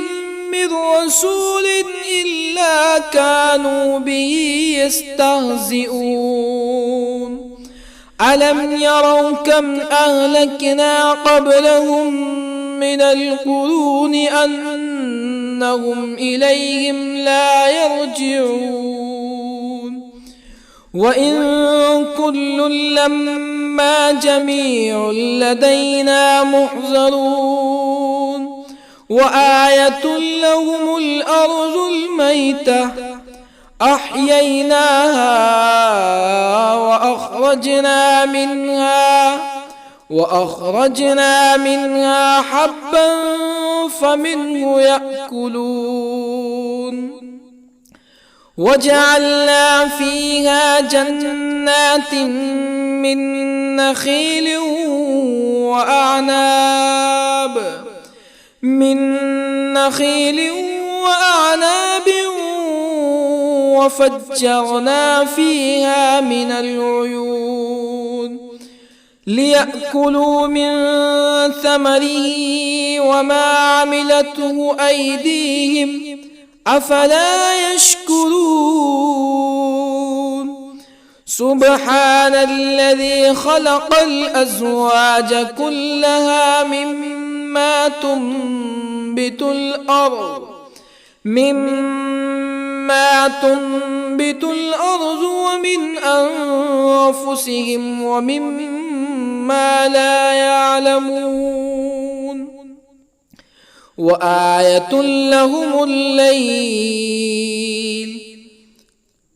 من رسول إلا كانوا به يستهزئون. ألم يروا كم أهلكنا قبلهم من القرون أنهم إليهم لا يرجعون. وإن كل لما جميع لدينا محضرون. وآية لهم الأرض الميتة أحييناها وأخرجنا منها حبا فمنه يأكلون. وجعلنا فيها جنات من نخيل وأعناب وفجرنا فيها من العيون ليأكلوا من ثمره وما عملته أيديهم أفلا يشكرون. سبحان الذي خلق الأزواج كلها مما تنبت الأرض ومن أنفسهم ومما لا يعلمون. وآية لهم الليل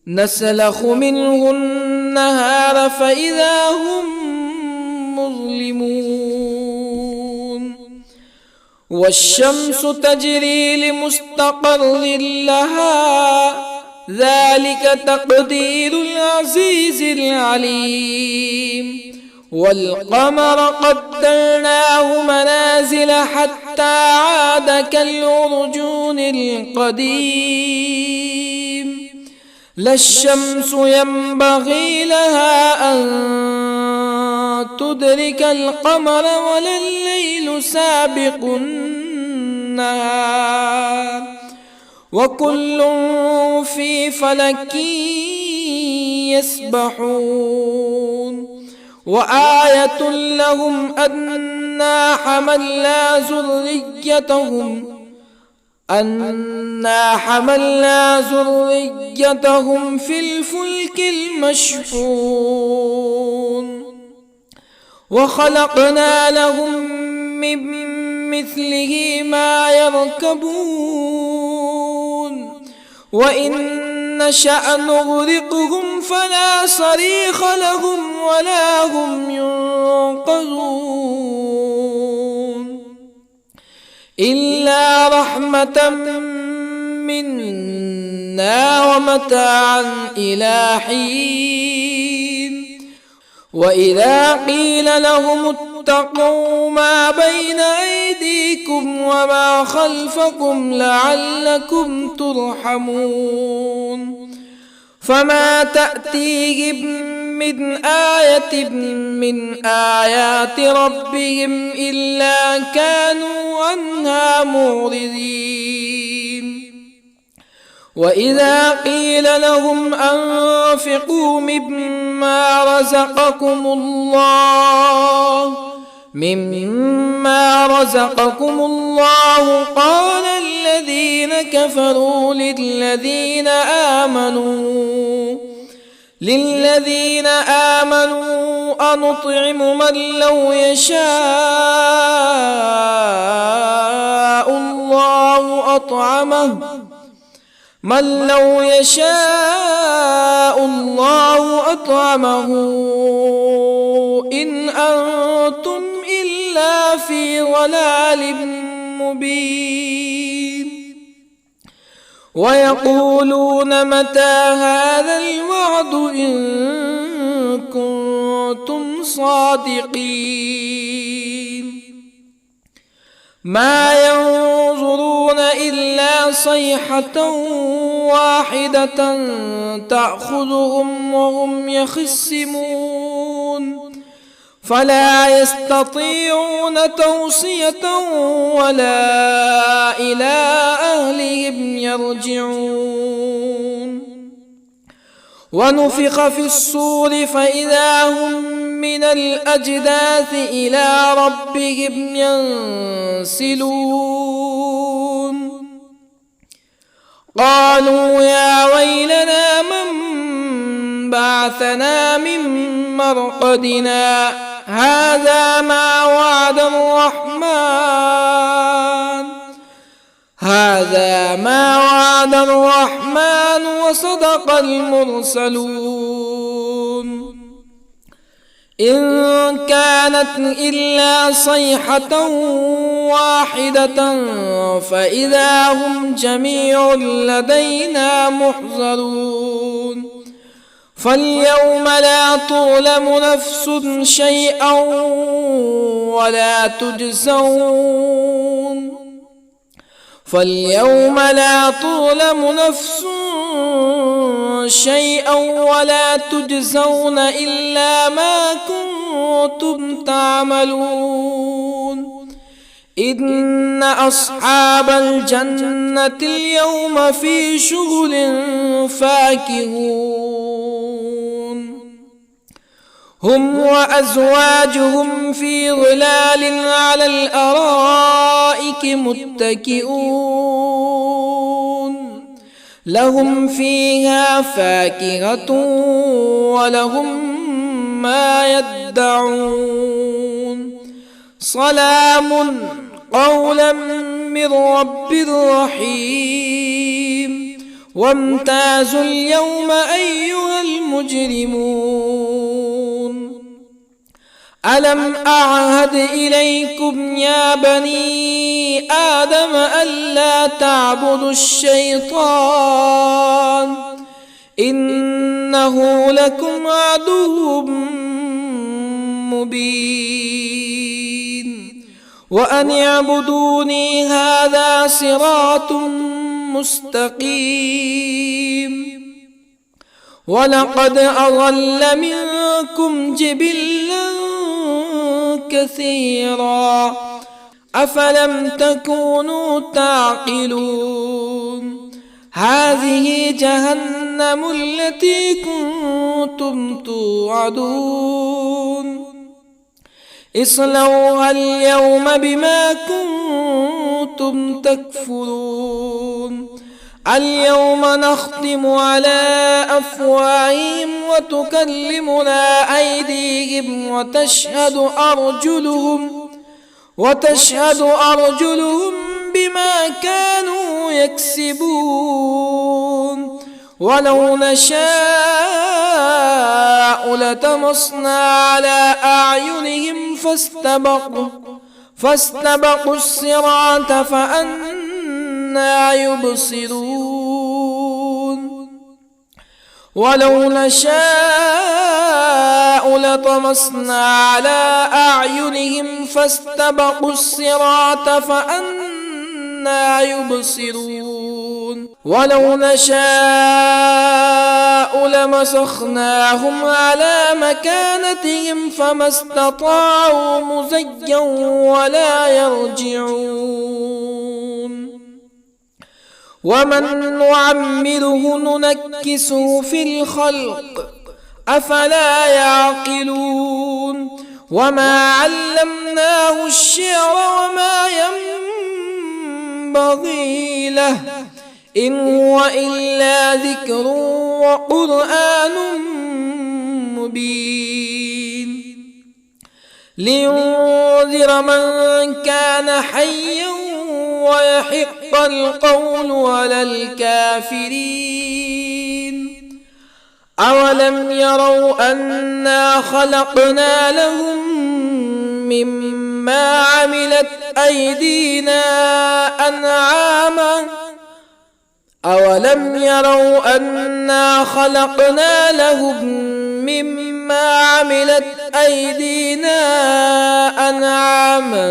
نسلخ منه النهار فإذا هم مظلمون. والشمس تجري لمستقر لها ذلك تقدير العزيز العليم. والقمر قدرناه منازل حتى عاد كالعرجون القديم. لا الشمس ينبغي لها أن تدرك القمر ولا الليل سابق النهار وكل في فلك يسبحون. وآية لهم أنا حملنا ذريتهم في الفلك المشحون وخلقنا لهم من مثله ما يركبون وإن نشأ نغرقهم فلا صريخ لهم ولا هم ينقذون إلا رحمة منا ومتاعا إلى حين. وإذا قيل لهم اتقوا ما بين أيديكم وما خلفكم لعلكم ترحمون فما تأتيهم من آية من آيات ربهم إلا كانوا عنها معرضين. وإذا قيل لهم أنفقوا مما رزقكم الله قال الذين كفروا للذين آمنوا أنطعم من لو يشاء الله أطعمه إن أنتم إلا في ضلال مبين. ويقولون متى هذا الوعد إن كنتم صادقين. ما ينظرون إلا صيحة واحدة تأخذهم وهم يخصمون فلا يستطيعون توصية ولا إلى أهلهم يرجعون. ونفخ في الصور فإذا هم من الأجداث إلى ربهم ينسلون. قالوا يا ويلنا من بعثنا من مرقدنا هذا ما وعد الرحمن وصدق المرسلون. إن كانت إلا صيحة واحدة فإذا هم جميع لدينا محضرون. فاليوم لا تظلم نفس شيئا ولا تجزون إلا ما كنتم تعملون. إن أصحاب الجنة اليوم في شغل فاكهون هم وأزواجهم في ظلال على الأرائك متكئون لهم فيها فاكهة ولهم ما يدعون. سلام قولا من رب رحيم. وامتازوا اليوم أيها المجرمون. ألم أعهد إليكم يا بني آدم ألا تعبدوا الشيطان إنه لكم عدو مبين وأن اعبدوني هذا صراط مستقيم ولقد أضل منكم جبلا كثيرا أفلم تكونوا تعقلون هذه جهنم التي كنتم توعدون اصلوها اليوم بما كنتم تكفرون اليوم نختم على أفواههم وتكلمنا أيديهم وتشهد أرجلهم بما كانوا يكسبون ولو نشاء لطمسنا على أعينهم فاستبقوا الصراط فأنى يبصرون ولو نشاء لطمسنا على أعينهم فاستبقوا الصراط فأنى يبصرون ولو نشاء لمسخناهم على مكانتهم فما استطاعوا مزيا ولا يرجعون ومن نعمره ننكسه في الخلق أفلا يعقلون وما علمناه الشعر وما ينبغي له إن هو إلا ذكر وقرآن مبين لينذر من كان حيا ويحق القول على الكافرين أولم يروا أنا خلقنا لهم مما عملت أيدينا أنعاما أولم يروا أنا خلقنا لهم مما عملت أيدينا أنعاما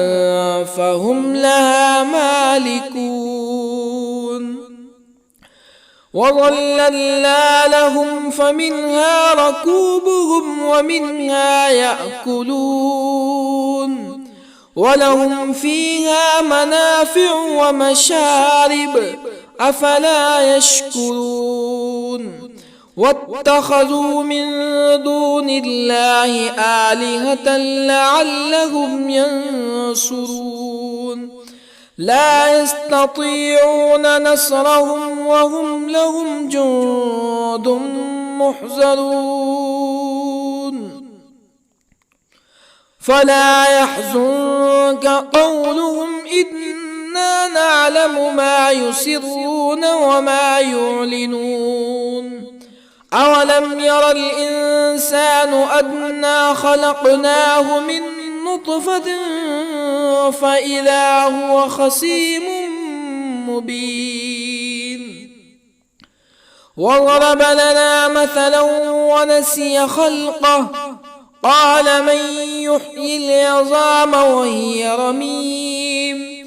فهم لها مالكون وظللنا لهم فمنها ركوبهم ومنها يأكلون ولهم فيها منافع ومشارب أفلا يشكرون واتخذوا من دون الله آلهة لعلهم ينصرون لا يستطيعون نصرهم وهم لهم جند محضرون فلا يحزنك قولهم إنا نعلم ما يسرون وما يعلنون أولم ير الإنسان أنا خلقناه من نطفة فإذا هو خصيم مبين وضرب لنا مثلا ونسي خلقه قال من يحيي العظام وهي رميم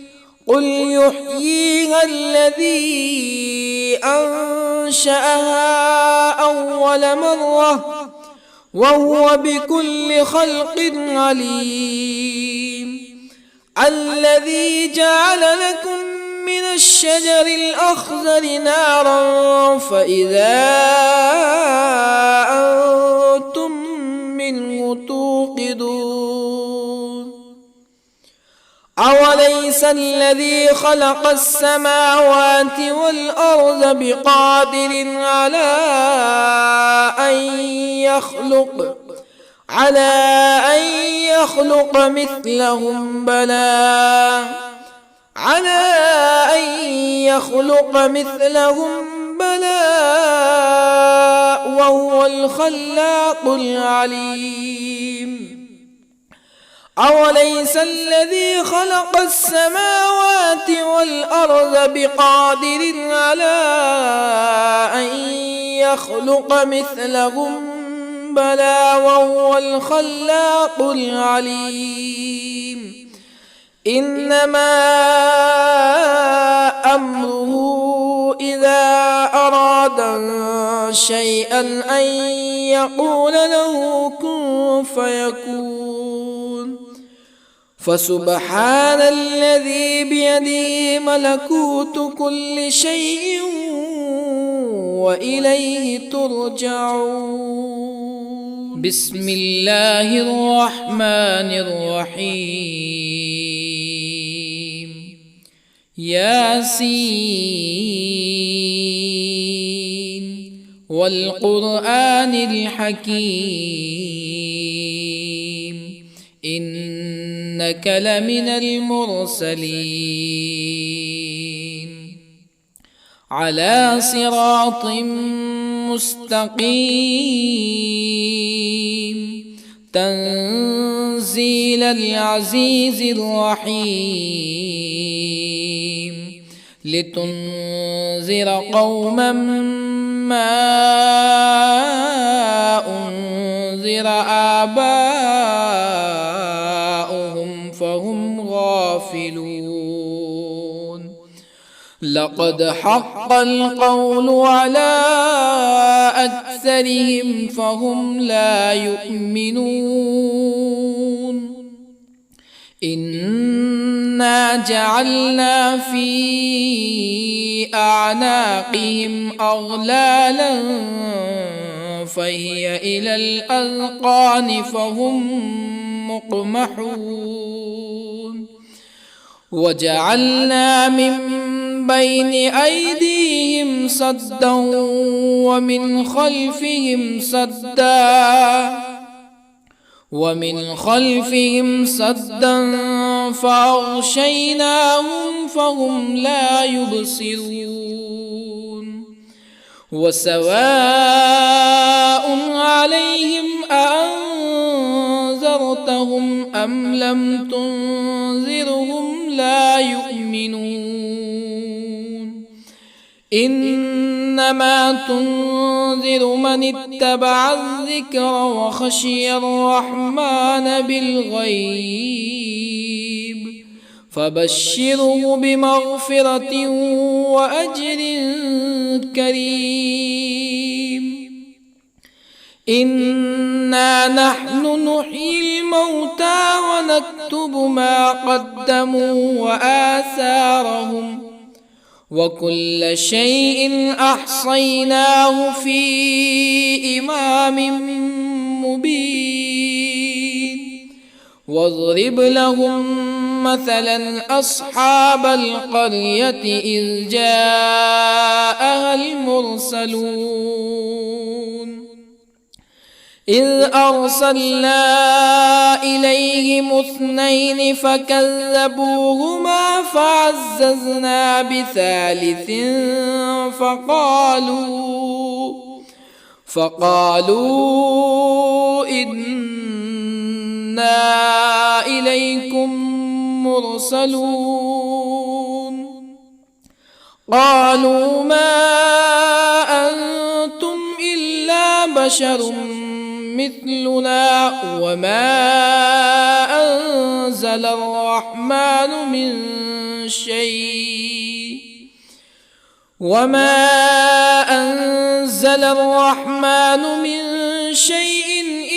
قل يحييها الذي أنشأها أول مرة وهو بكل خلق عليم الذي جعل لكم من الشجر الأخضر نارا فإذا أنتم منه توقدون أوليس الذي خلق السماوات والأرض بقادر على أن يخلق مثلهم بلى وهو الخلاق العليم أوليس الذي خلق السماوات والأرض بقادر على أن يخلق مثلهم بلى وهو الخلاق العليم إنما أمره إذا أراد شيئا أن يقول له كن فيكون فسبحان الذي بيده ملكوت كل شيء وإليه ترجعون. بسم الله الرحمن الرحيم. ياسين والقرآن الحكيم إنك لمن المرسلين على صراط مستقيم تنزيل العزيز الرحيم لتنذر قوما ما أنذر آباؤهم فهم غافلون لقد حق القول على أكثرهم فهم لا يؤمنون إنا جعلنا في أعناقهم أغلالا فهي إلى الأذقان فهم مقمحون وجعلنا من بين أيديهم سدا ومن خلفهم سدا فأغشيناهم فهم لا يبصرون وسواء عليهم أأنذرتهم أم لم تنذرهم لا يؤمنون إنما تنذر من اتبع الذكر وخشي الرحمن بالغيب فبشره بمغفرة وأجر كريم إنا نحن نحيي الموتى ونكتب ما قدموا وآثارهم وكل شيء أحصيناه في إمام مبين واضرب لهم مثلا أصحاب القرية إذ جاءها المرسلون إذ أرسلنا إليهم اثنين فكذبوهما فعززنا بثالث فقالوا إنا إليكم مرسلون قالوا ما أنتم إلا بشر مثلنا وما أنزل الرحمن من شيء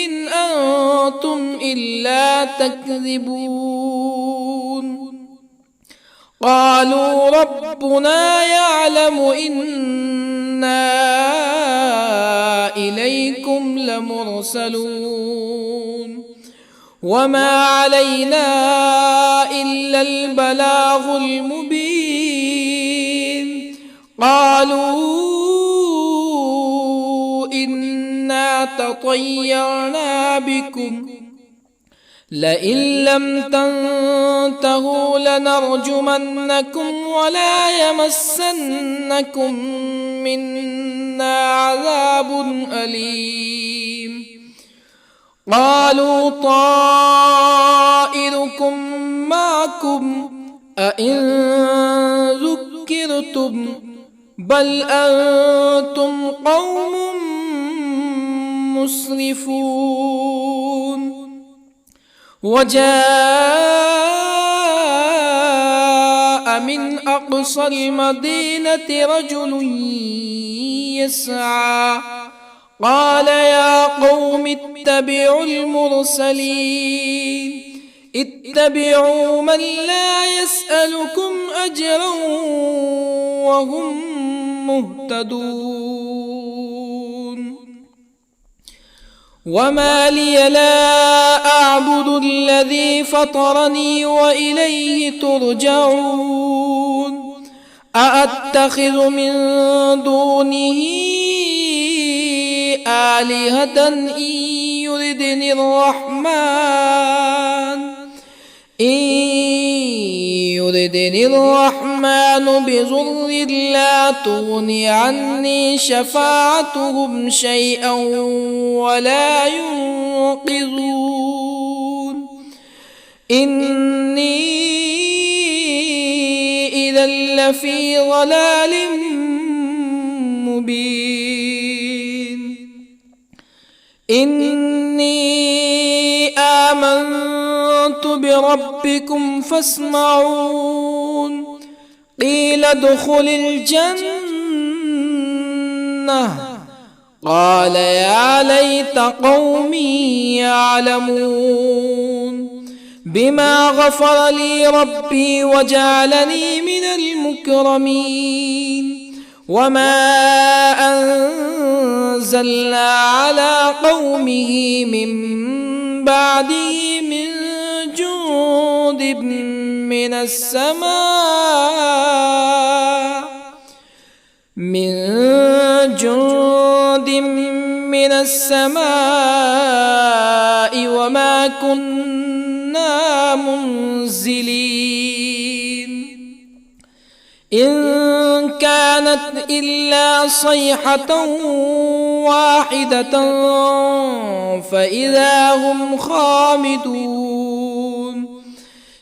إن أنتم إلا تكذبون قالوا ربنا يعلم إنا إليكم لمرسلون وما علينا إلا البلاغ المبين قالوا إنا تطيرنا بكم لئن لم تنتهوا لنرجمنكم ولا يمسنكم منا عذاب أليم قالوا طائركم معكم أئن ذكرتم بل أنتم قوم مسرفون. وجاء من أقصى المدينة رجل يسعى قال يا قوم اتبعوا المرسلين اتبعوا من لا يسألكم أجرا وهم مهتدون. وما لي لا أعبد الذي فطرني وإليه ترجعون. أأتخذ من دونه آلهة إن يردني الرحمن بضر لا تغني عني شفاعتهم شيئا ولا ينقذون. إني إذا لفي ضلال مبين. إني آمنت بربكم فاسمعون. قيل ادخل الجنة قال يا ليت قومي يعلمون بما غفر لي ربي وجعلني من المكرمين. وما أنزلنا على قومه من بعده من جند من السماء وما كنا منزلين. إن كانت إلا صيحة واحدة فإذا هم خامدون.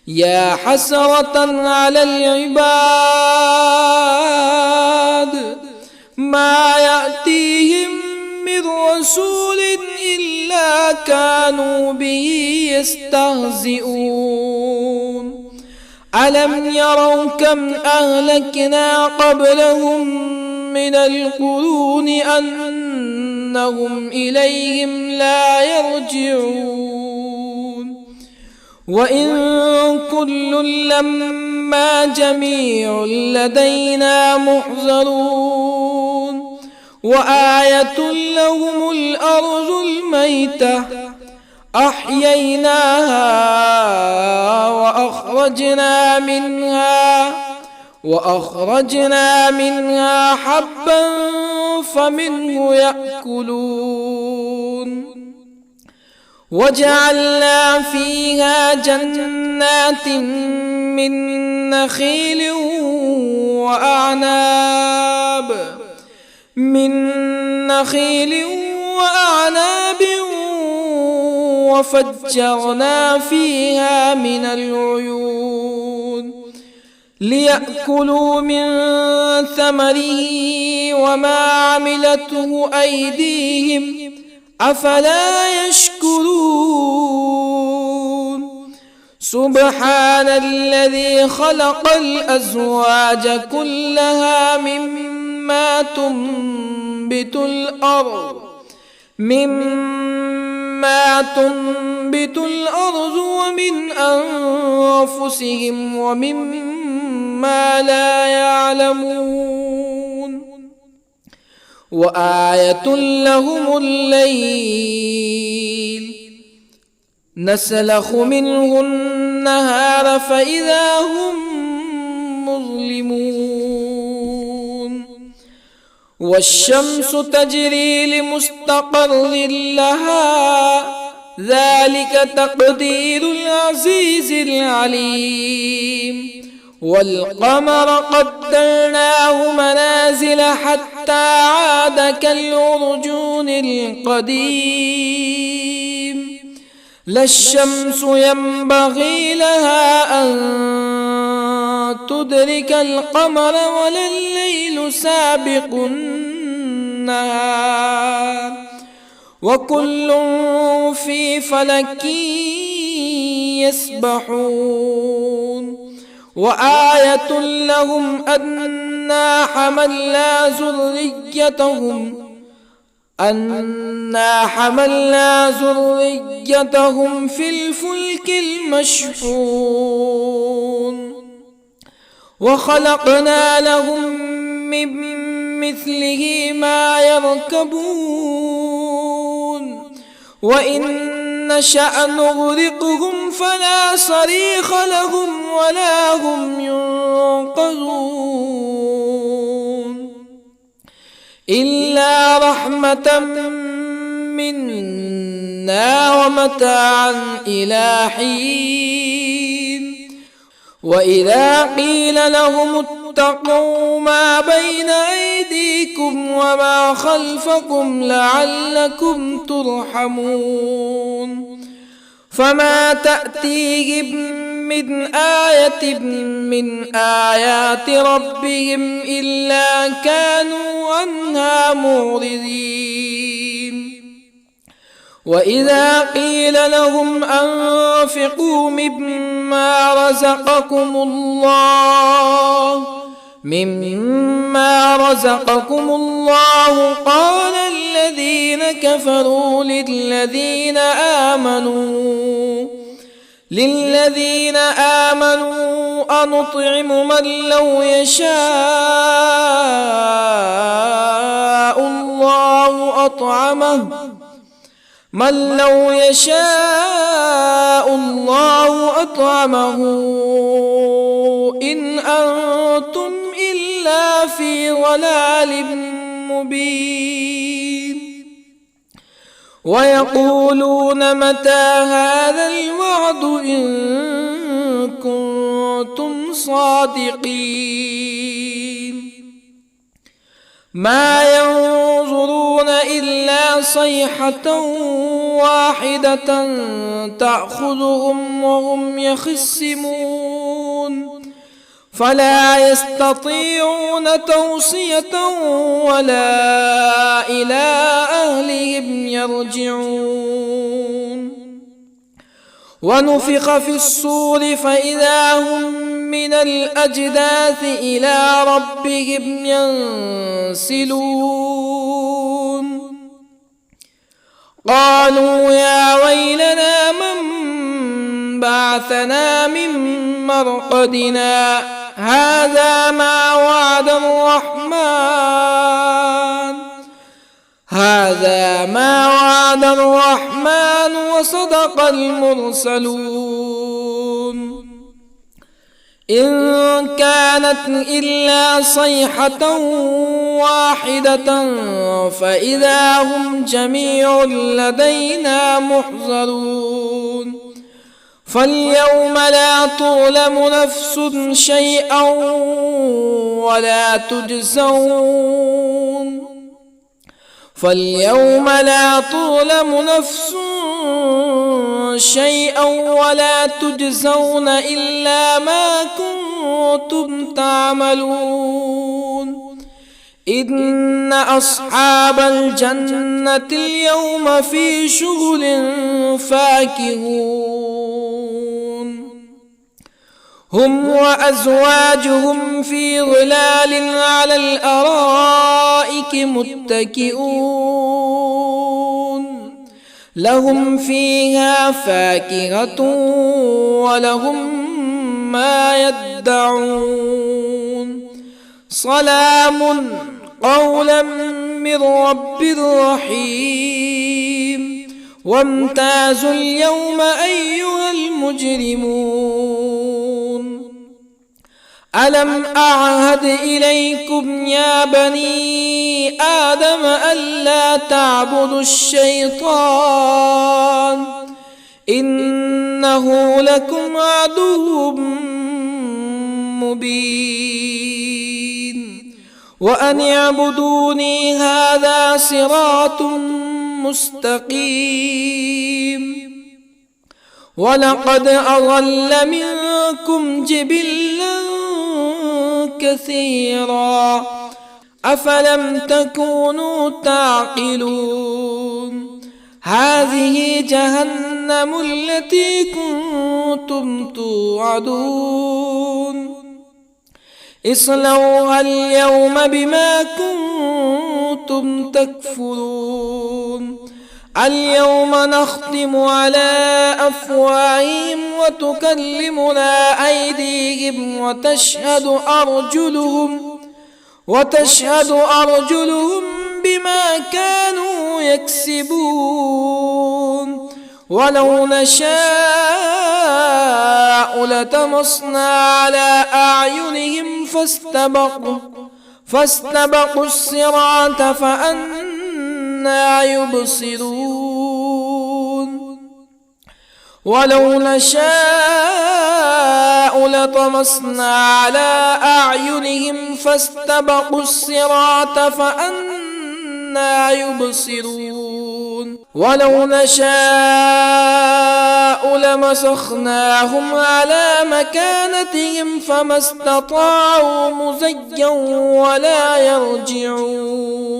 يا حسرة على العباد ما يأتيهم من رسول إلا كانوا به يستهزئون. ألم يروا كم أهلكنا قبلهم من القرون أنهم إليهم لا يرجعون. وإن كل لما جميع لدينا محضرون. وآية لهم الأرض الميتة أحييناها وأخرجنا منها حبا فمنه يأكلون. وجعلنا فيها جنات من نخيل وأعناب وفجرنا فيها من العيون ليأكلوا من ثمره وما عملته أيديهم أفلا يشكرون. سبحان الذي خلق الأزواج كلها مما تنبت الأرض ومن أنفسهم ومما لا يعلمون. وآية لهم الليل نسلخ منه النهار فإذا هم مظلمون. والشمس تجري لمستقر لها ذلك تقدير العزيز العليم. والقمر قدرناه منازل حتى عاد كالعرجون القديم. لا الشمس ينبغي لها أن تدرك القمر ولا الليل سابق النهار وكل في فلك يسبحون وآية لهم أنا حملنا ذريتهم في الفلك المشحون وخلقنا لهم من مثله ما يركبون وإن نشأ نغرقهم فلا صريخ لهم ولا هم ينقذون إلا رحمة منا ومتاعا إلى حين وإذا قيل لهم اتقوا ما بين أيديكم وما خلفكم لعلكم ترحمون فما تأتيهم من آية من آيات ربهم إلا كانوا عنها معرضين وإذا قيل لهم أنفقوا مما رزقكم الله قال الذين كفروا للذين آمنوا أنطعم من لو يشاء الله أطعمه إن أنتم إلا في ضلال مبين ويقولون متى هذا الوعد إن كنتم صادقين ما ينظرون إلا صيحة واحدة تأخذهم وهم يخصمون فلا يستطيعون توصية ولا إلى أهلهم يرجعون ونفخ في الصور فإذا هم من الأجداث إلى ربهم ينسلون قالوا يا ويلنا من بعثنا من مرقدنا هذا ما وعد الرحمن وصدق المرسلون إن كانت إلا صيحة واحدة فإذا هم جميع لدينا محضرون فاليوم لا تظلم نفس شيئا ولا تجزون إلا ما كنتم تعملون إن أصحاب الجنة اليوم في شغل فاكهون هم وأزواجهم في ظلال على الأرائك متكئون لهم فيها فاكهة ولهم ما يدعون سلام قولا من رب رحيم وامتازوا اليوم أيها المجرمون ألم أعهد إليكم يا بني آدم ألا تعبدوا الشيطان إنه لكم عدو مبين وأن اعبدوني هذا صراط مستقيم ولقد أضل منكم جبلا كثيرا أفلم تكونوا تعقلون هذه جهنم التي كنتم توعدون اصلوها اليوم بما كنتم تكفرون اليوم نختم على أفواههم وتكلمنا أيديهم وتشهد أرجلهم بما كانوا يكسبون ولو نشاء لطمسنا على أعينهم فاستبقوا الصراط فأنى يبصرون ولو نشاء لطمسنا على أعينهم فاستبقوا الصراط فأنى يبصرون ولو نشاء لمسخناهم على مكانتهم فما استطاعوا مزيا ولا يرجعون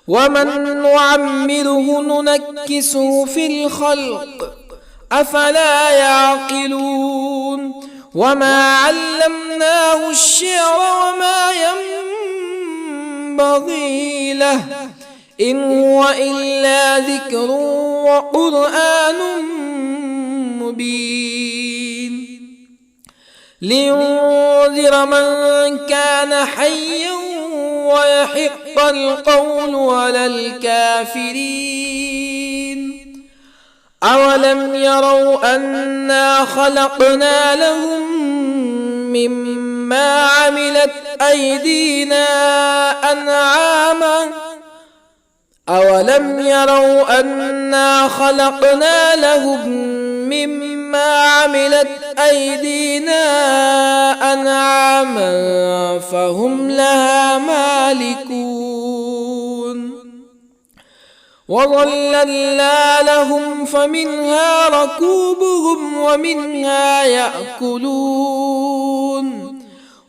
ومن نعمره ننكسه في الخلق أفلا يعقلون وما علمناه الشعر وما ينبغي له إن هو إلا ذكر وقرآن مبين لينذر من كان حيا ويحق القول على الكافرين أولم يروا أنا خلقنا لهم مما عملت أيدينا أنعاما أولم يروا أنا خلقنا لهم مما عملت أيدينا أنعاما فهم لها مالكون وظللنا لهم فمنها ركوبهم ومنها يأكلون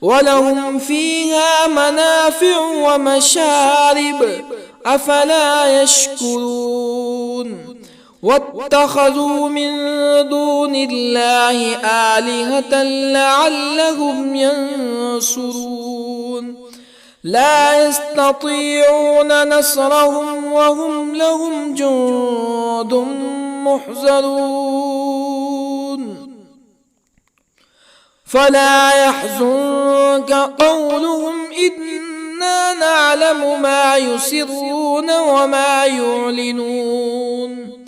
ولهم فيها منافع ومشارب أفلا يشكرون واتخذوا من دون الله آلهة لعلهم ينصرون لا يستطيعون نصرهم وهم لهم جند محضرون فلا يحزنك قولهم إنا نعلم ما يسرون وما يعلنون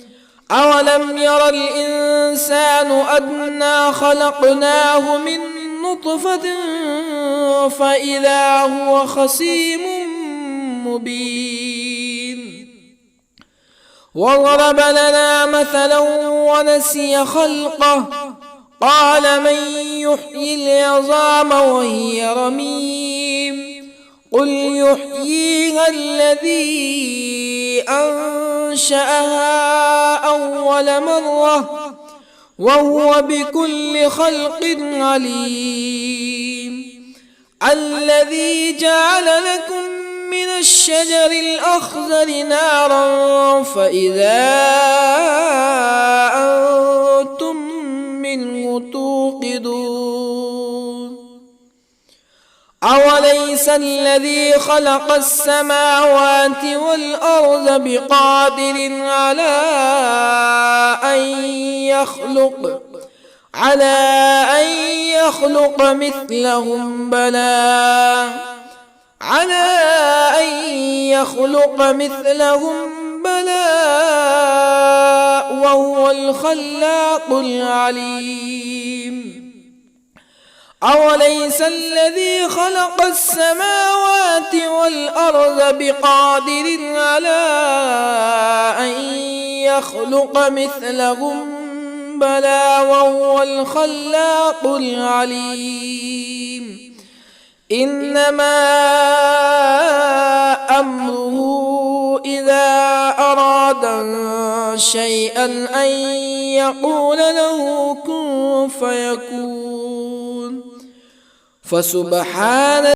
أولم ير الإنسان أنا خلقناه من نطفة فإذا هو خصيم مبين وضرب لنا مثلا ونسي خلقه قال من يحيي العظام وهي رميم قل يحييها الذي أنشأها أول مرة وهو بكل خلق عليم الذي جعل لكم من الشجر الأخضر نارا فإذا أنتم منه توقدون أوليس الذي خلق السماوات والأرض بقادر على أن يخلق مثلهم بلى وهو الخلاق العليم أوليس الذي خلق السماوات والأرض بقادر على أن يخلق مثلهم بلى وهو الخلاق العليم إنما أمره إذا أراد شيئا أن يقول له كن فيكون. فسبحان